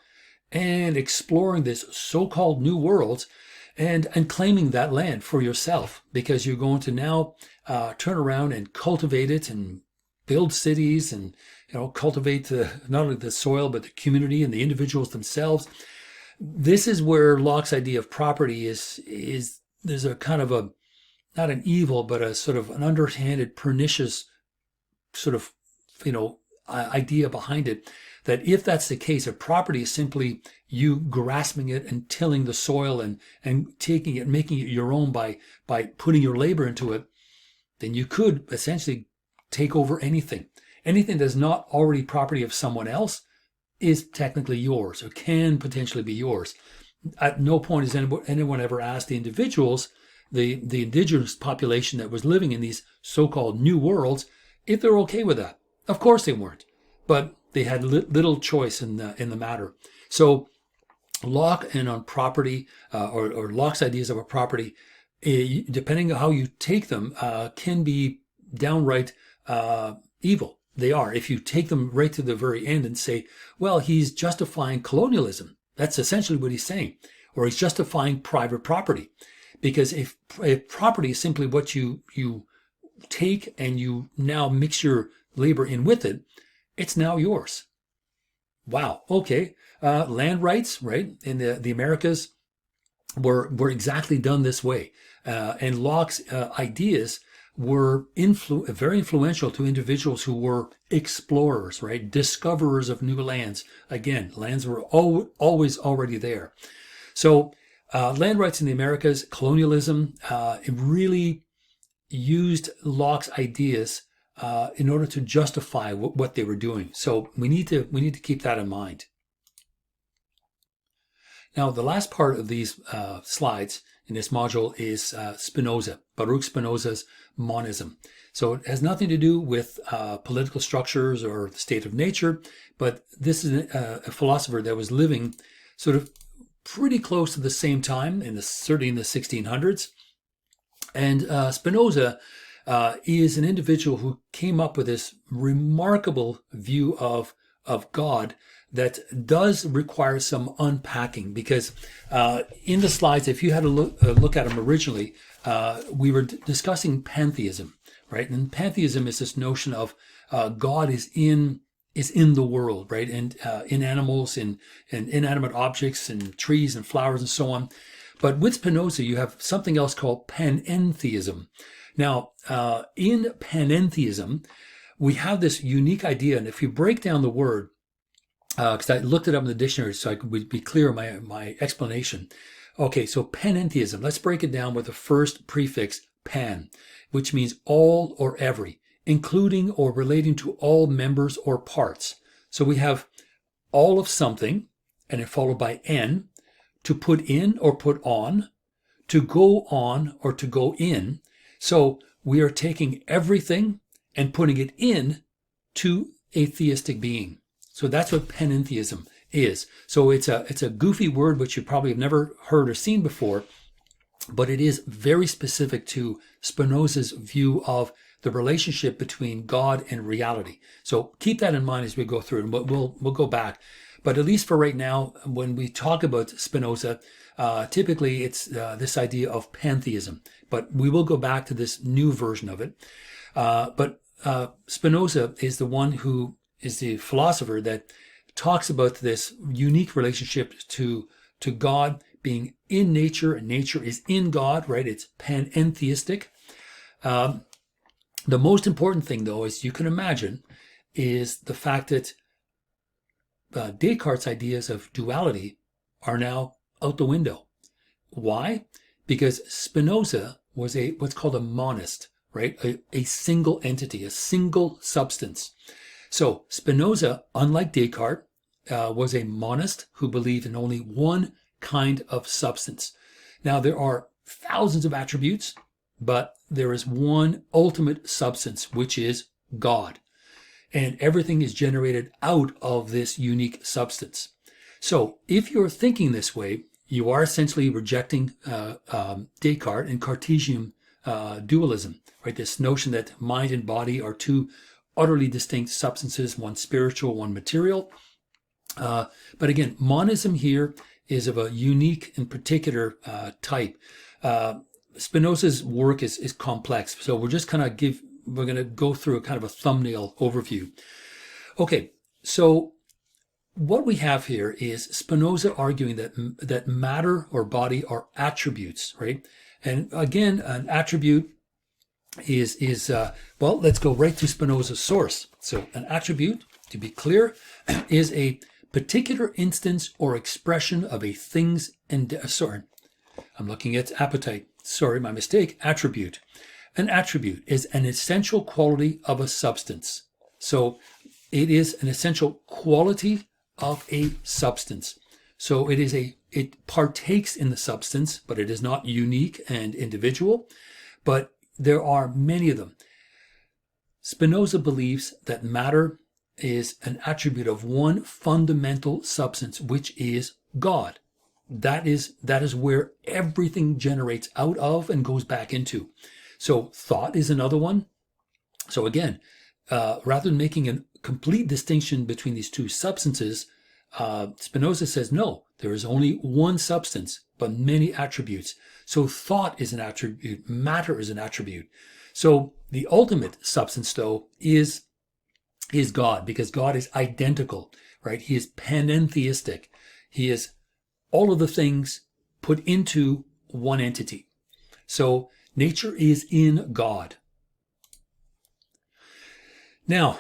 and exploring this so-called new worlds and claiming that land for yourself, because you're going to now turn around and cultivate it and build cities and cultivate not only the soil but the community and the individuals themselves. This is where Locke's idea of property is there's a kind of a, not an evil, but a sort of an underhanded, pernicious sort of idea behind it, that if that's the case, if property is simply you grasping it and tilling the soil and taking it, making it your own by putting your labor into it, then you could essentially take over anything. Anything that's not already property of someone else is technically yours, or can potentially be yours. At no point has anyone ever asked the individuals, the indigenous population that was living in these so-called new worlds, if they're okay with that. Of course they weren't, but they had little choice in the matter. So Locke and on property, or Locke's ideas of a property, depending on how you take them, can be downright evil. They are. If you take them right to the very end and say, well, he's justifying colonialism. That's essentially what he's saying. Or he's justifying private property. Because if property is simply what you take and you now mix your labor in with it, it's now yours. Wow. Okay. Land rights, right, in the Americas were exactly done this way. And Locke's ideas were very influential to individuals who were explorers, right, discoverers of new lands. Again, lands were always already there. So land rights in the Americas, colonialism, it really used Locke's ideas in order to justify what they were doing. So we need to keep that in mind. Now, the last part of these slides in this module is Spinoza, Baruch Spinoza's monism. So it has nothing to do with political structures or the state of nature, but this is a philosopher that was living sort of pretty close to the same time, certainly in the 1600s. And Spinoza is an individual who came up with this remarkable view of God that does require some unpacking, because in the slides, if you had a look at them originally, we were discussing pantheism, right? And pantheism is this notion of God is in the world, right? And in animals, and inanimate objects, and trees and flowers and so on. But with Spinoza, you have something else called panentheism. Now, in panentheism, we have this unique idea, and if you break down the word, because I looked it up in the dictionary so I could be clear in my explanation. Okay, so panentheism, let's break it down with the first prefix, pan, which means all or every, including or relating to all members or parts. So we have all of something, and it followed by n, to put in or put on, to go on or to go in. So we are taking everything and putting it in to a theistic being. So that's what panentheism is. So it's a goofy word which you probably have never heard or seen before, but it is very specific to Spinoza's view of the relationship between God and reality. So keep that in mind as we go through, and we'll go back. But at least for right now, when we talk about Spinoza, typically it's this idea of pantheism. But we will go back to this new version of it. But Spinoza is the one who is the philosopher that talks about this unique relationship to God being in nature, and nature is in God, right? It's panentheistic. The most important thing, though, as you can imagine, is the fact that Descartes' ideas of duality are now out the window. Why? Because Spinoza was what's called a monist, right? A single entity, a single substance. So Spinoza, unlike Descartes, was a monist who believed in only one kind of substance. Now, there are thousands of attributes, but there is one ultimate substance, which is God. And everything is generated out of this unique substance. So if you're thinking this way, you are essentially rejecting Descartes and Cartesian dualism, right? This notion that mind and body are two utterly distinct substances, one spiritual, one material. But again, monism here is of a unique and particular type. Spinoza's work is complex, so we're just going to go through a kind of a thumbnail overview. Okay, so what we have here is Spinoza arguing that matter or body are attributes, right? And again, an attribute is well, let's go right to Spinoza's source. So an attribute, to be clear, is a particular instance or expression of a thing's I'm looking at appetite. Sorry, my mistake. Attribute. An attribute is an essential quality of a substance. So it is an essential quality of a substance. So it partakes in the substance, but it is not unique and individual. But there are many of them. Spinoza believes that matter is an attribute of one fundamental substance, which is God. That is where everything generates out of and goes back into. So thought is another one. So again, rather than making a complete distinction between these two substances, Spinoza says, no, there is only one substance, but many attributes. So thought is an attribute, matter is an attribute. So the ultimate substance, though, is God, because God is identical, right? He is panentheistic. He is all of the things put into one entity. So nature is in God. Now,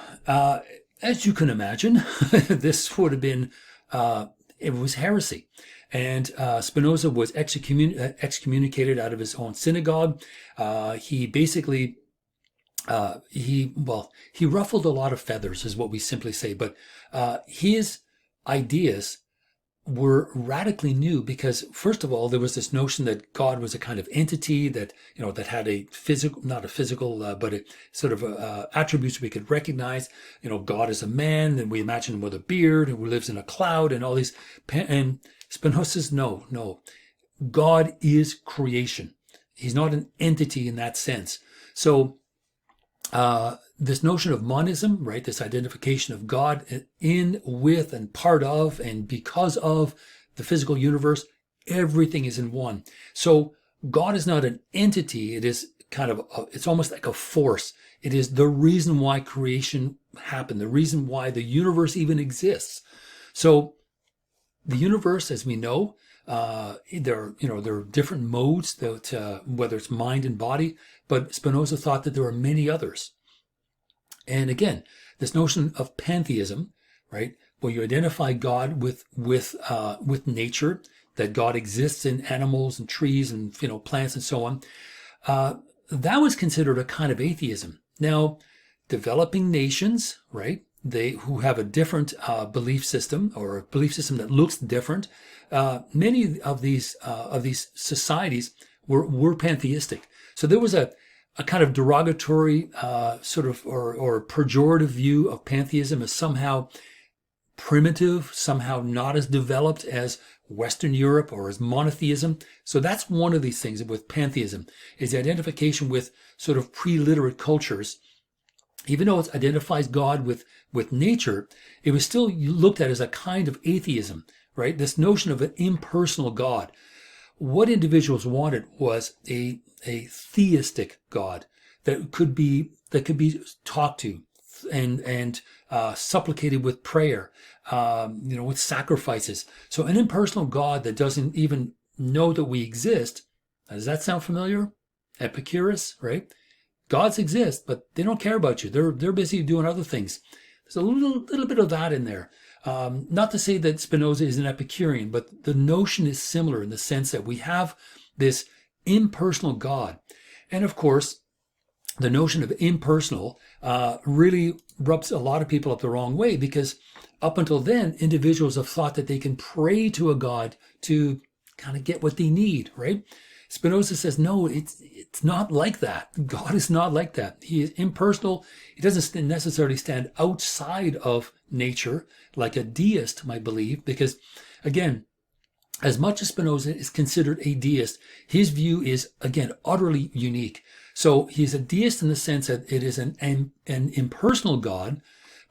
as you can imagine, this would have been, it was heresy. And Spinoza was excommunicated out of his own synagogue. He basically, he ruffled a lot of feathers, is what we simply say. But his ideas were radically new because, first of all, there was this notion that God was a kind of entity that, that had a physical, not a physical, but a sort of attributes we could recognize. God is a man, and we imagine him with a beard, and who lives in a cloud, and all these. And Spinoza says, no. God is creation. He's not an entity in that sense. So, this notion of monism, right? This identification of God in, with, and part of, and because of the physical universe, everything is in one. So God is not an entity. It is kind of, it's almost like a force. It is the reason why creation happened, the reason why the universe even exists. So the universe, as we know, there are different modes that, whether it's mind and body, but Spinoza thought that there are many others. And again, this notion of pantheism, right, where you identify God with nature, that God exists in animals and trees and plants and so on, that was considered a kind of atheism. Now, developing nations, right, who have a different belief system, or a belief system that looks different, many of these societies were pantheistic. So there was a kind of derogatory sort of or pejorative view of pantheism as somehow primitive, somehow not as developed as Western Europe or as monotheism. So that's one of these things with pantheism, is the identification with sort of pre-literate cultures. Even though it identifies God with nature, it was still looked at as a kind of atheism, right? This notion of an impersonal God. What individuals wanted was a theistic God that could be talked to and supplicated with prayer, with sacrifices. So an impersonal God that doesn't even know that we exist. Does that sound familiar? Epicurus, right? Gods exist, but they don't care about you. They're busy doing other things. There's a little bit of that in there. Not to say that Spinoza is an Epicurean, but the notion is similar in the sense that we have this impersonal God. And of course, the notion of impersonal really rubs a lot of people up the wrong way, because up until then, individuals have thought that they can pray to a God to kind of get what they need, right? Spinoza says, no, it's not like that. God is not like that. He is impersonal. He doesn't necessarily stand outside of nature like a deist might believe, because, again, as much as Spinoza is considered a deist, his view is, again, utterly unique. So he's a deist in the sense that it is an impersonal God,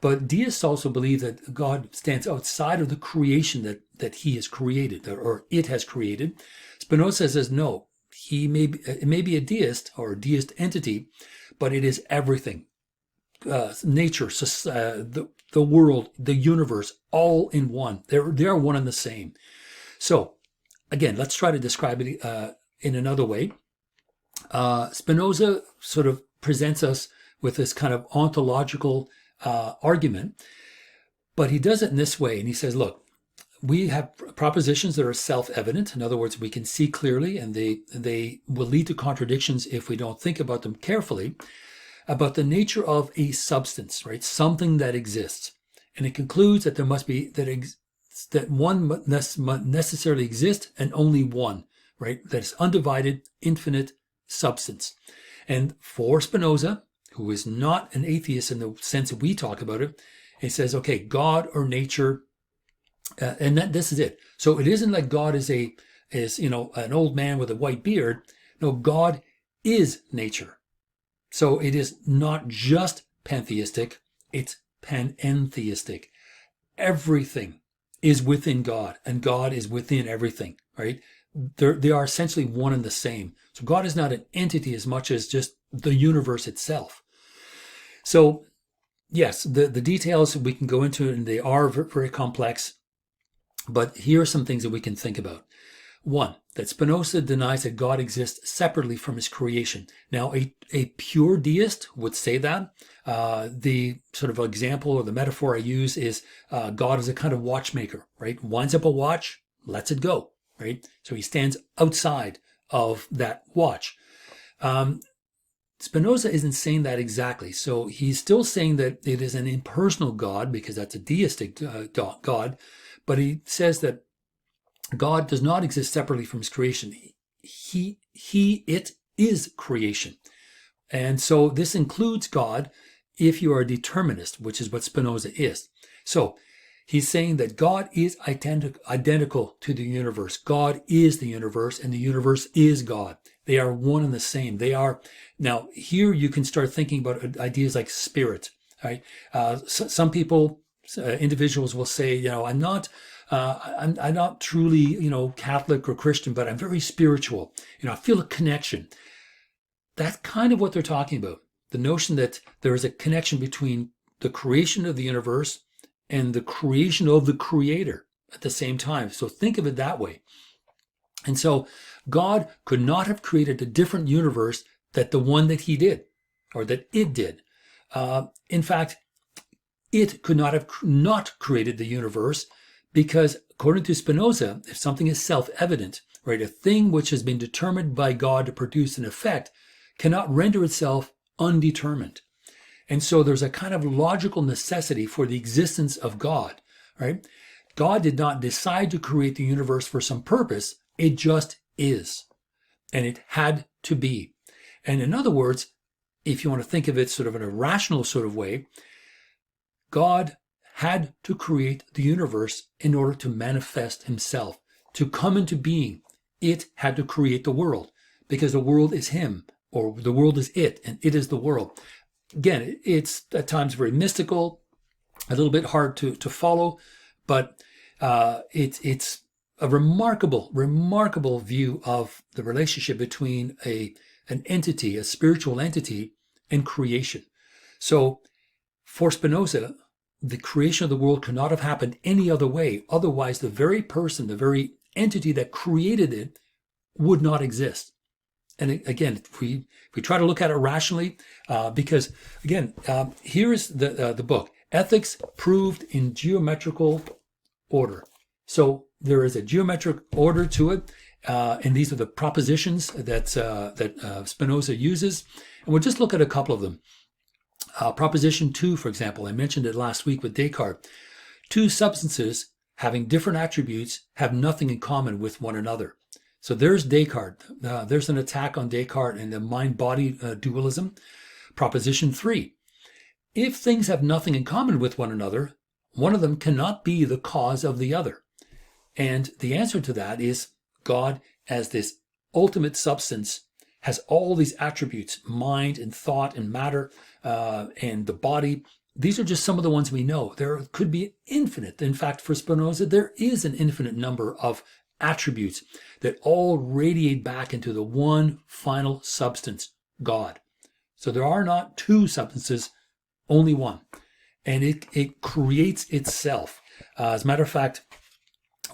but deists also believe that God stands outside of the creation that he has created, or it has created. Spinoza says, no, it may be a deist or a deist entity, but it is everything. Nature, the world, the universe, all in one. They are one and the same. So, again, let's try to describe it in another way. Spinoza sort of presents us with this kind of ontological argument, but he does it in this way. And he says, look, we have propositions that are self-evident. In other words, we can see clearly, and they will lead to contradictions if we don't think about them carefully, about the nature of a substance, right? Something that exists. And it concludes that there must be, that one must necessarily exist, and only one, right? That is undivided, infinite substance. And for Spinoza, who is not an atheist in the sense that we talk about it, he says, okay, God or nature, and this is it. So it isn't like God is an old man with a white beard. No, God is nature. So it is not just pantheistic, it's panentheistic. Everything is within God, and God is within everything, right? They are essentially one and the same. So God is not an entity as much as just the universe itself. So yes, the details we can go into, and they are very complex, but here are some things that we can think about. One, that Spinoza denies that God exists separately from his creation. Now, a pure deist would say that. The sort of example or the metaphor I use is God is a kind of watchmaker, right? Winds up a watch, lets it go, right? So he stands outside of that watch. Spinoza isn't saying that exactly. So he's still saying that it is an impersonal God, because that's a deistic God, but he says that God does not exist separately from his creation. It is creation. And so this includes God if you are a determinist, which is what Spinoza is. So he's saying that God is identical to the universe. God is the universe, and the universe is God. They are one and the same. They are. Now, here you can start thinking about ideas like spirit, right? Some people, individuals will say, I'm not truly, Catholic or Christian, but I'm very spiritual. I feel a connection. That's kind of what they're talking about. The notion that there is a connection between the creation of the universe and the creation of the creator at the same time. So think of it that way. And so God could not have created a different universe than the one that he did, or that it did. In fact, it could not have not created the universe, because according to Spinoza, if something is self-evident, right, a thing which has been determined by God to produce an effect cannot render itself undetermined. And so there's a kind of logical necessity for the existence of God, right? God did not decide to create the universe for some purpose. It just is. And it had to be. And in other words, if you want to think of it sort of in a rational sort of way, God had to create the universe in order to manifest himself, to come into being. It had to create the world, because the world is him, or the world is it, and it is the world. Again, it's at times very mystical, a little bit hard to follow, but it's a remarkable view of the relationship between an entity, a spiritual entity, and creation. So for Spinoza, the creation of the world could not have happened any other way. Otherwise, the very person, the very entity that created it would not exist. And again, if we try to look at it rationally, because again, here is the book, Ethics Proved in Geometrical Order. So there is a geometric order to it, and these are the propositions that Spinoza uses. And we'll just look at a couple of them. Proposition 2, for example, I mentioned it last week with Descartes. Two substances having different attributes have nothing in common with one another. So there's Descartes. There's an attack on Descartes and the mind-body dualism. Proposition 3. If things have nothing in common with one another, one of them cannot be the cause of the other. And the answer to that is God, as this ultimate substance, has all these attributes, mind and thought and matter and the body. These are just some of the ones we know. There could be infinite. In fact, for Spinoza, there is an infinite number of attributes that all radiate back into the one final substance, God. So there are not two substances, only one. And it creates itself. As a matter of fact,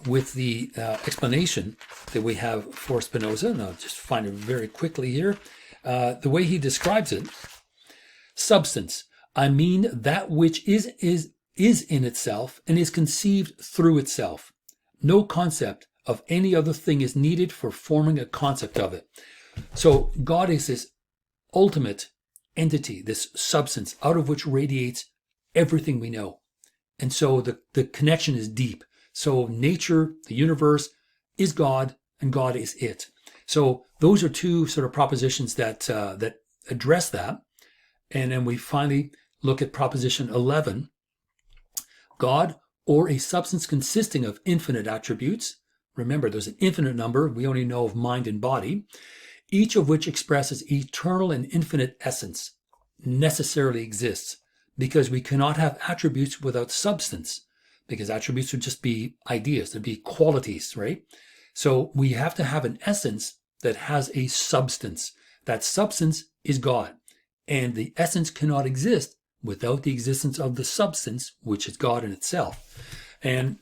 with the explanation that we have for Spinoza, and I'll just find it very quickly here, the way he describes it, substance, I mean that which is in itself and is conceived through itself. No concept of any other thing is needed for forming a concept of it. So God is this ultimate entity, this substance out of which radiates everything we know. And so the connection is deep. So nature, the universe, is God, and God is it. So those are two sort of propositions that address that. And then we finally look at proposition 11. God, or a substance consisting of infinite attributes. Remember, there's an infinite number. We only know of mind and body, each of which expresses eternal and infinite essence, necessarily exists, because we cannot have attributes without substance, because attributes would just be ideas, they'd be qualities, right? So we have to have an essence that has a substance. That substance is God, and the essence cannot exist without the existence of the substance, which is God in itself. And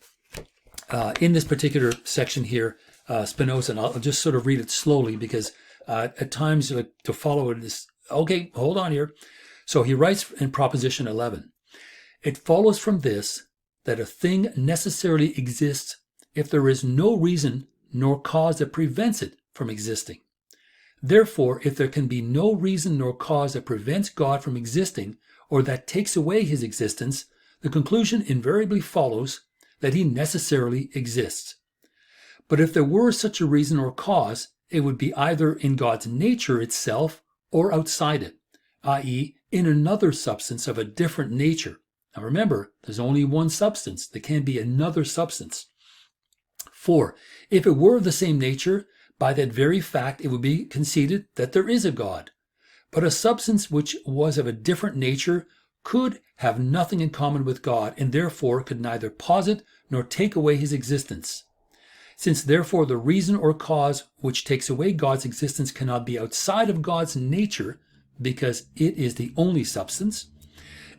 in this particular section here, Spinoza, and I'll just sort of read it slowly because at times to follow it is, okay, hold on here. So he writes in proposition 11, it follows from this that a thing necessarily exists if there is no reason nor cause that prevents it from existing. Therefore, if there can be no reason nor cause that prevents God from existing or that takes away his existence, the conclusion invariably follows that he necessarily exists. But if there were such a reason or cause, it would be either in God's nature itself or outside it, i.e., in another substance of a different nature. Now remember, there's only one substance. There can't be another substance. For if it were of the same nature, by that very fact it would be conceded that there is a God. But a substance which was of a different nature could have nothing in common with God, and therefore could neither posit nor take away his existence. Since therefore the reason or cause which takes away God's existence cannot be outside of God's nature, because it is the only substance,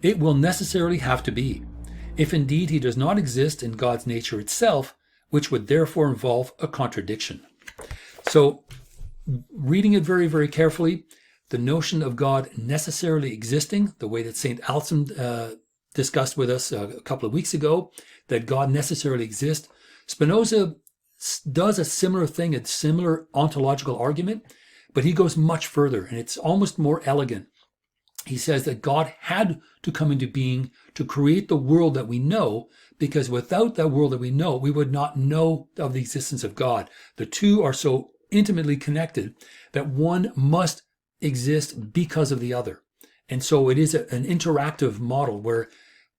it will necessarily have to be, if indeed he does not exist in God's nature itself, which would therefore involve a contradiction. So, reading it very, very carefully, the notion of God necessarily existing, the way that St. Alstom discussed with us a couple of weeks ago, that God necessarily exists, Spinoza does a similar thing, a similar ontological argument, but he goes much further, and it's almost more elegant. He says that God had to come into being to create the world that we know, because without that world that we know, we would not know of the existence of God. The two are so intimately connected that one must exist because of the other. And so it is an interactive model where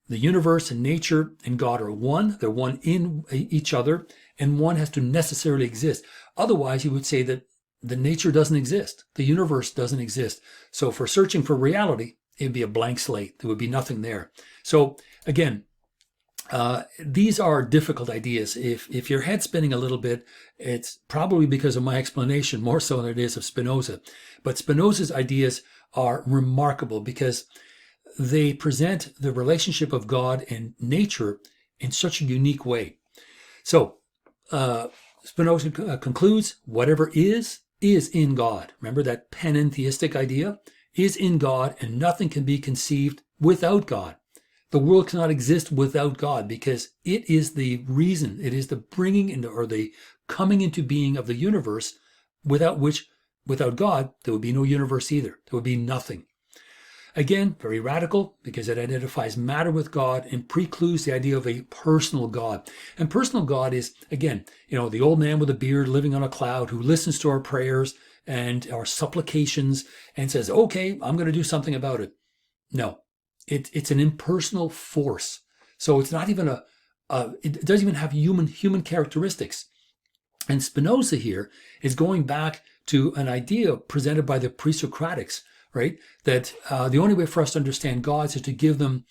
the universe and nature and God are one. They're one in each other, and one has to necessarily exist. Otherwise, you would say that the nature doesn't exist. The universe doesn't exist. So for searching for reality, it'd be a blank slate. There would be nothing there. So again, these are difficult ideas. If your head's spinning a little bit, it's probably because of my explanation more so than it is of Spinoza. But Spinoza's ideas are remarkable because they present the relationship of God and nature in such a unique way. So Spinoza concludes, whatever is in God. Remember that panentheistic idea? Is in God, and nothing can be conceived without God. The world cannot exist without God because it is the reason, it is the bringing into, or the coming into being of the universe, without God, there would be no universe either. There would be nothing. Again, very radical because it identifies matter with God and precludes the idea of a personal God. And personal God is, again, the old man with a beard living on a cloud who listens to our prayers and our supplications and says, okay, I'm going to do something about it. No, it's an impersonal force. So it's not even it doesn't even have human characteristics. And Spinoza here is going back to an idea presented by the pre-Socratics, right? That the only way for us to understand gods is to give them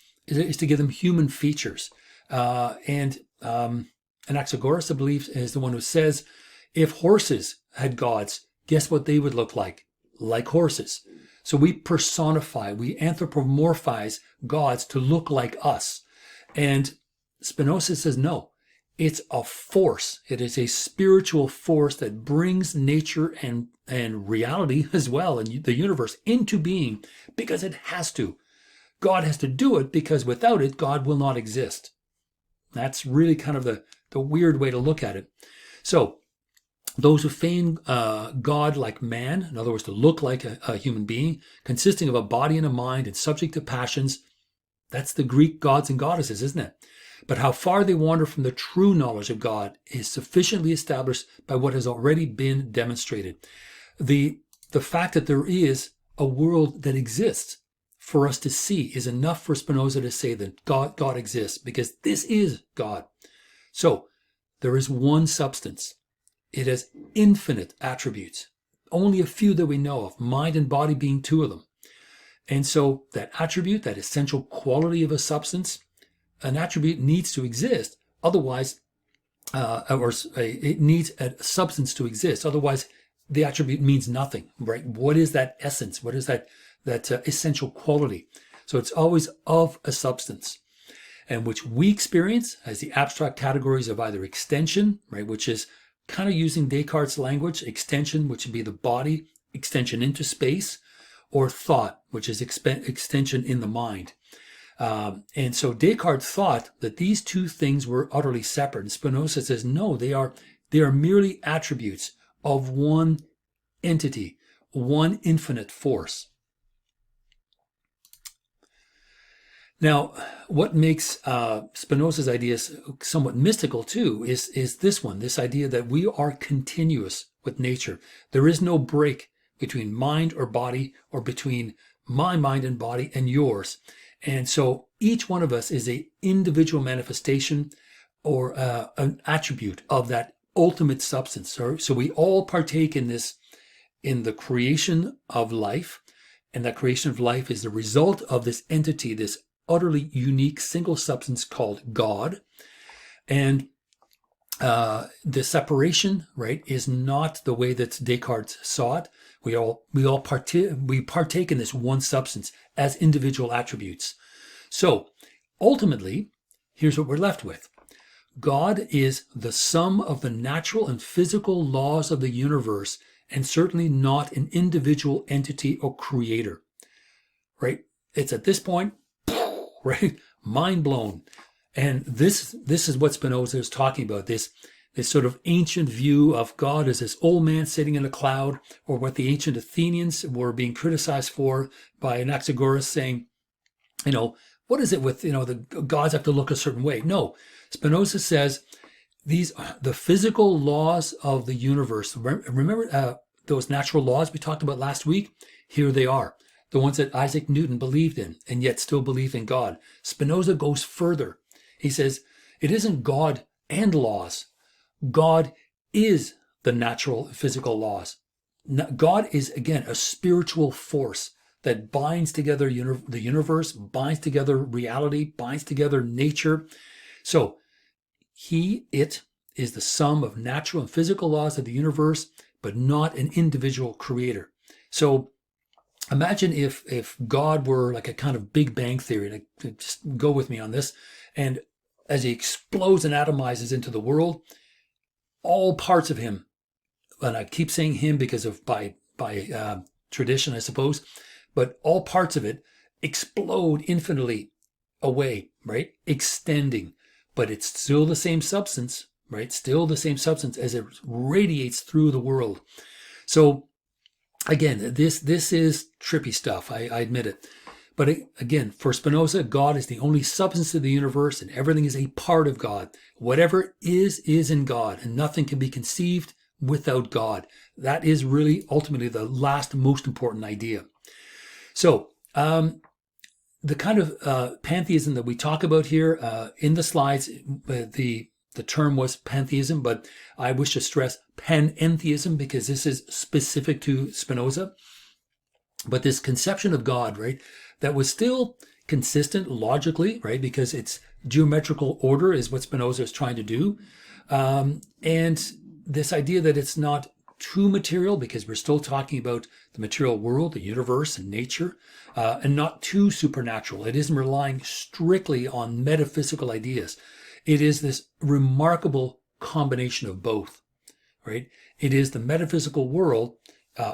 human features. And Anaxagoras, I believe, is the one who says, if horses had gods, guess what they would look like? Like horses. So we personify, we anthropomorphize gods to look like us. And Spinoza says, no, it's a force. It is a spiritual force that brings nature and reality as well, and the universe into being because it has to. God has to do it because without it, God will not exist. That's really kind of the weird way to look at it. So those who feign God like man, in other words, to look like a human being, consisting of a body and a mind and subject to passions, that's the Greek gods and goddesses, isn't it? But how far they wander from the true knowledge of God is sufficiently established by what has already been demonstrated. The fact that there is a world that exists for us to see, is enough for Spinoza to say that God exists, because this is God. So there is one substance. It has infinite attributes, only a few that we know of, mind and body being two of them. And so that attribute, that essential quality of a substance, an attribute needs to exist. Otherwise, it needs a substance to exist. Otherwise, the attribute means nothing, right? What is that essence? What is that essential quality? So it's always of a substance, and which we experience as the abstract categories of either extension, right, which is kind of using Descartes' language, extension, which would be the body, extension into space, or thought, which is extension in the mind. And so Descartes thought that these two things were utterly separate. And Spinoza says, no, they are merely attributes of one entity, one infinite force. Now, what makes Spinoza's ideas somewhat mystical too is this idea that we are continuous with nature. There is no break between mind or body, or between my mind and body and yours. And so each one of us is an individual manifestation or an attribute of that ultimate substance. So we all partake in this, in the creation of life. And that creation of life is the result of this entity, this utterly unique single substance called God. And the separation, right, is not the way that Descartes saw it. We partake in this one substance as individual attributes. So ultimately, here's what we're left with. God is the sum of the natural and physical laws of the universe, and certainly not an individual entity or creator, right? It's at this point, right, mind blown. And this is what Spinoza is talking about, this sort of ancient view of God as this old man sitting in a cloud, or what the ancient Athenians were being criticized for by Anaxagoras, saying, what is it with, the gods have to look a certain way? No, Spinoza says these are the physical laws of the universe. Remember those natural laws we talked about last week? Here they are, the ones that Isaac Newton believed in and yet still believed in God. Spinoza goes further. He says it isn't God and laws. God is the natural physical laws. God is, again, a spiritual force that binds together the universe, binds together reality, binds together nature. So it is the sum of natural and physical laws of the universe, but not an individual creator. So imagine if God were like a kind of Big Bang theory, and just go with me on this, and as he explodes and atomizes into the world, all parts of him, and I keep saying him because of by tradition, I suppose, but all parts of it explode infinitely away, right? Extending, but it's still the same substance, right? Still the same substance as it radiates through the world. So again, this is trippy stuff. I admit it. But again, for Spinoza, God is the only substance of the universe, and everything is a part of God. Whatever is in God, and nothing can be conceived without God. That is really ultimately the last most important idea. So the kind of pantheism that we talk about here in the slides, the term was pantheism, but I wish to stress panentheism because this is specific to Spinoza. But this conception of God, right, that was still consistent logically, right, because it's geometrical order is what Spinoza is trying to do. And this idea that it's not too material, because we're still talking about the material world, the universe and nature, and not too supernatural. It isn't relying strictly on metaphysical ideas. It is this remarkable combination of both, right? It is the metaphysical world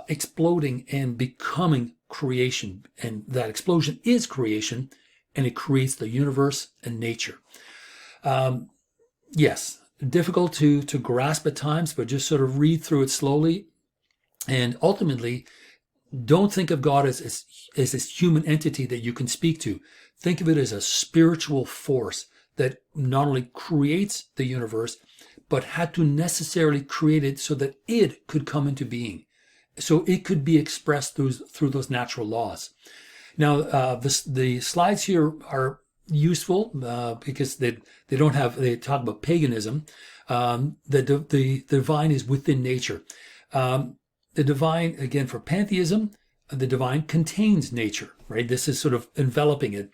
exploding and becoming creation, and that explosion is creation, and it creates the universe and nature. Yes, difficult to grasp at times, but just sort of read through it slowly, and ultimately don't think of God as this human entity that you can speak to. Think of it as a spiritual force that not only creates the universe, but had to necessarily create it so that it could come into being, so it could be expressed through those natural laws. Now, the slides here are useful because they don't have, they talk about paganism. The divine is within nature. The divine, again, for pantheism, the divine contains nature, right? This is sort of enveloping it,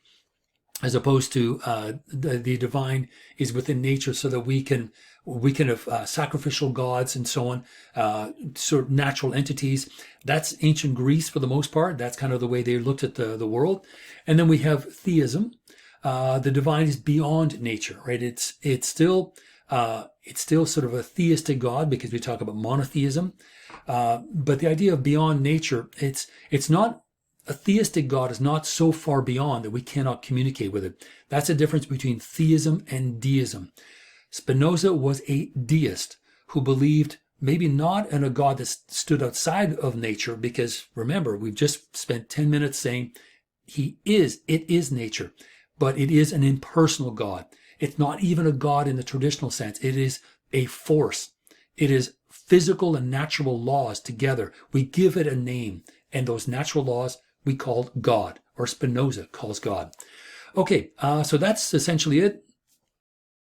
as opposed to the divine is within nature, so that we can have sacrificial gods and so on, sort of natural entities. That's ancient Greece for the most part. That's kind of the way they looked at the world. And then we have theism. The divine is beyond nature, right? It's still sort of a theistic God, because we talk about monotheism. But the idea of beyond nature, it's not, a theistic God is not so far beyond that we cannot communicate with it. That's the difference between theism and deism. Spinoza was a deist who believed maybe not in a God that stood outside of nature, because remember, we've just spent 10 minutes saying it is nature, but it is an impersonal God. It's not even a God in the traditional sense. It is a force. It is physical and natural laws together. We give it a name, and those natural laws we call God, or Spinoza calls God. Okay, so that's essentially it.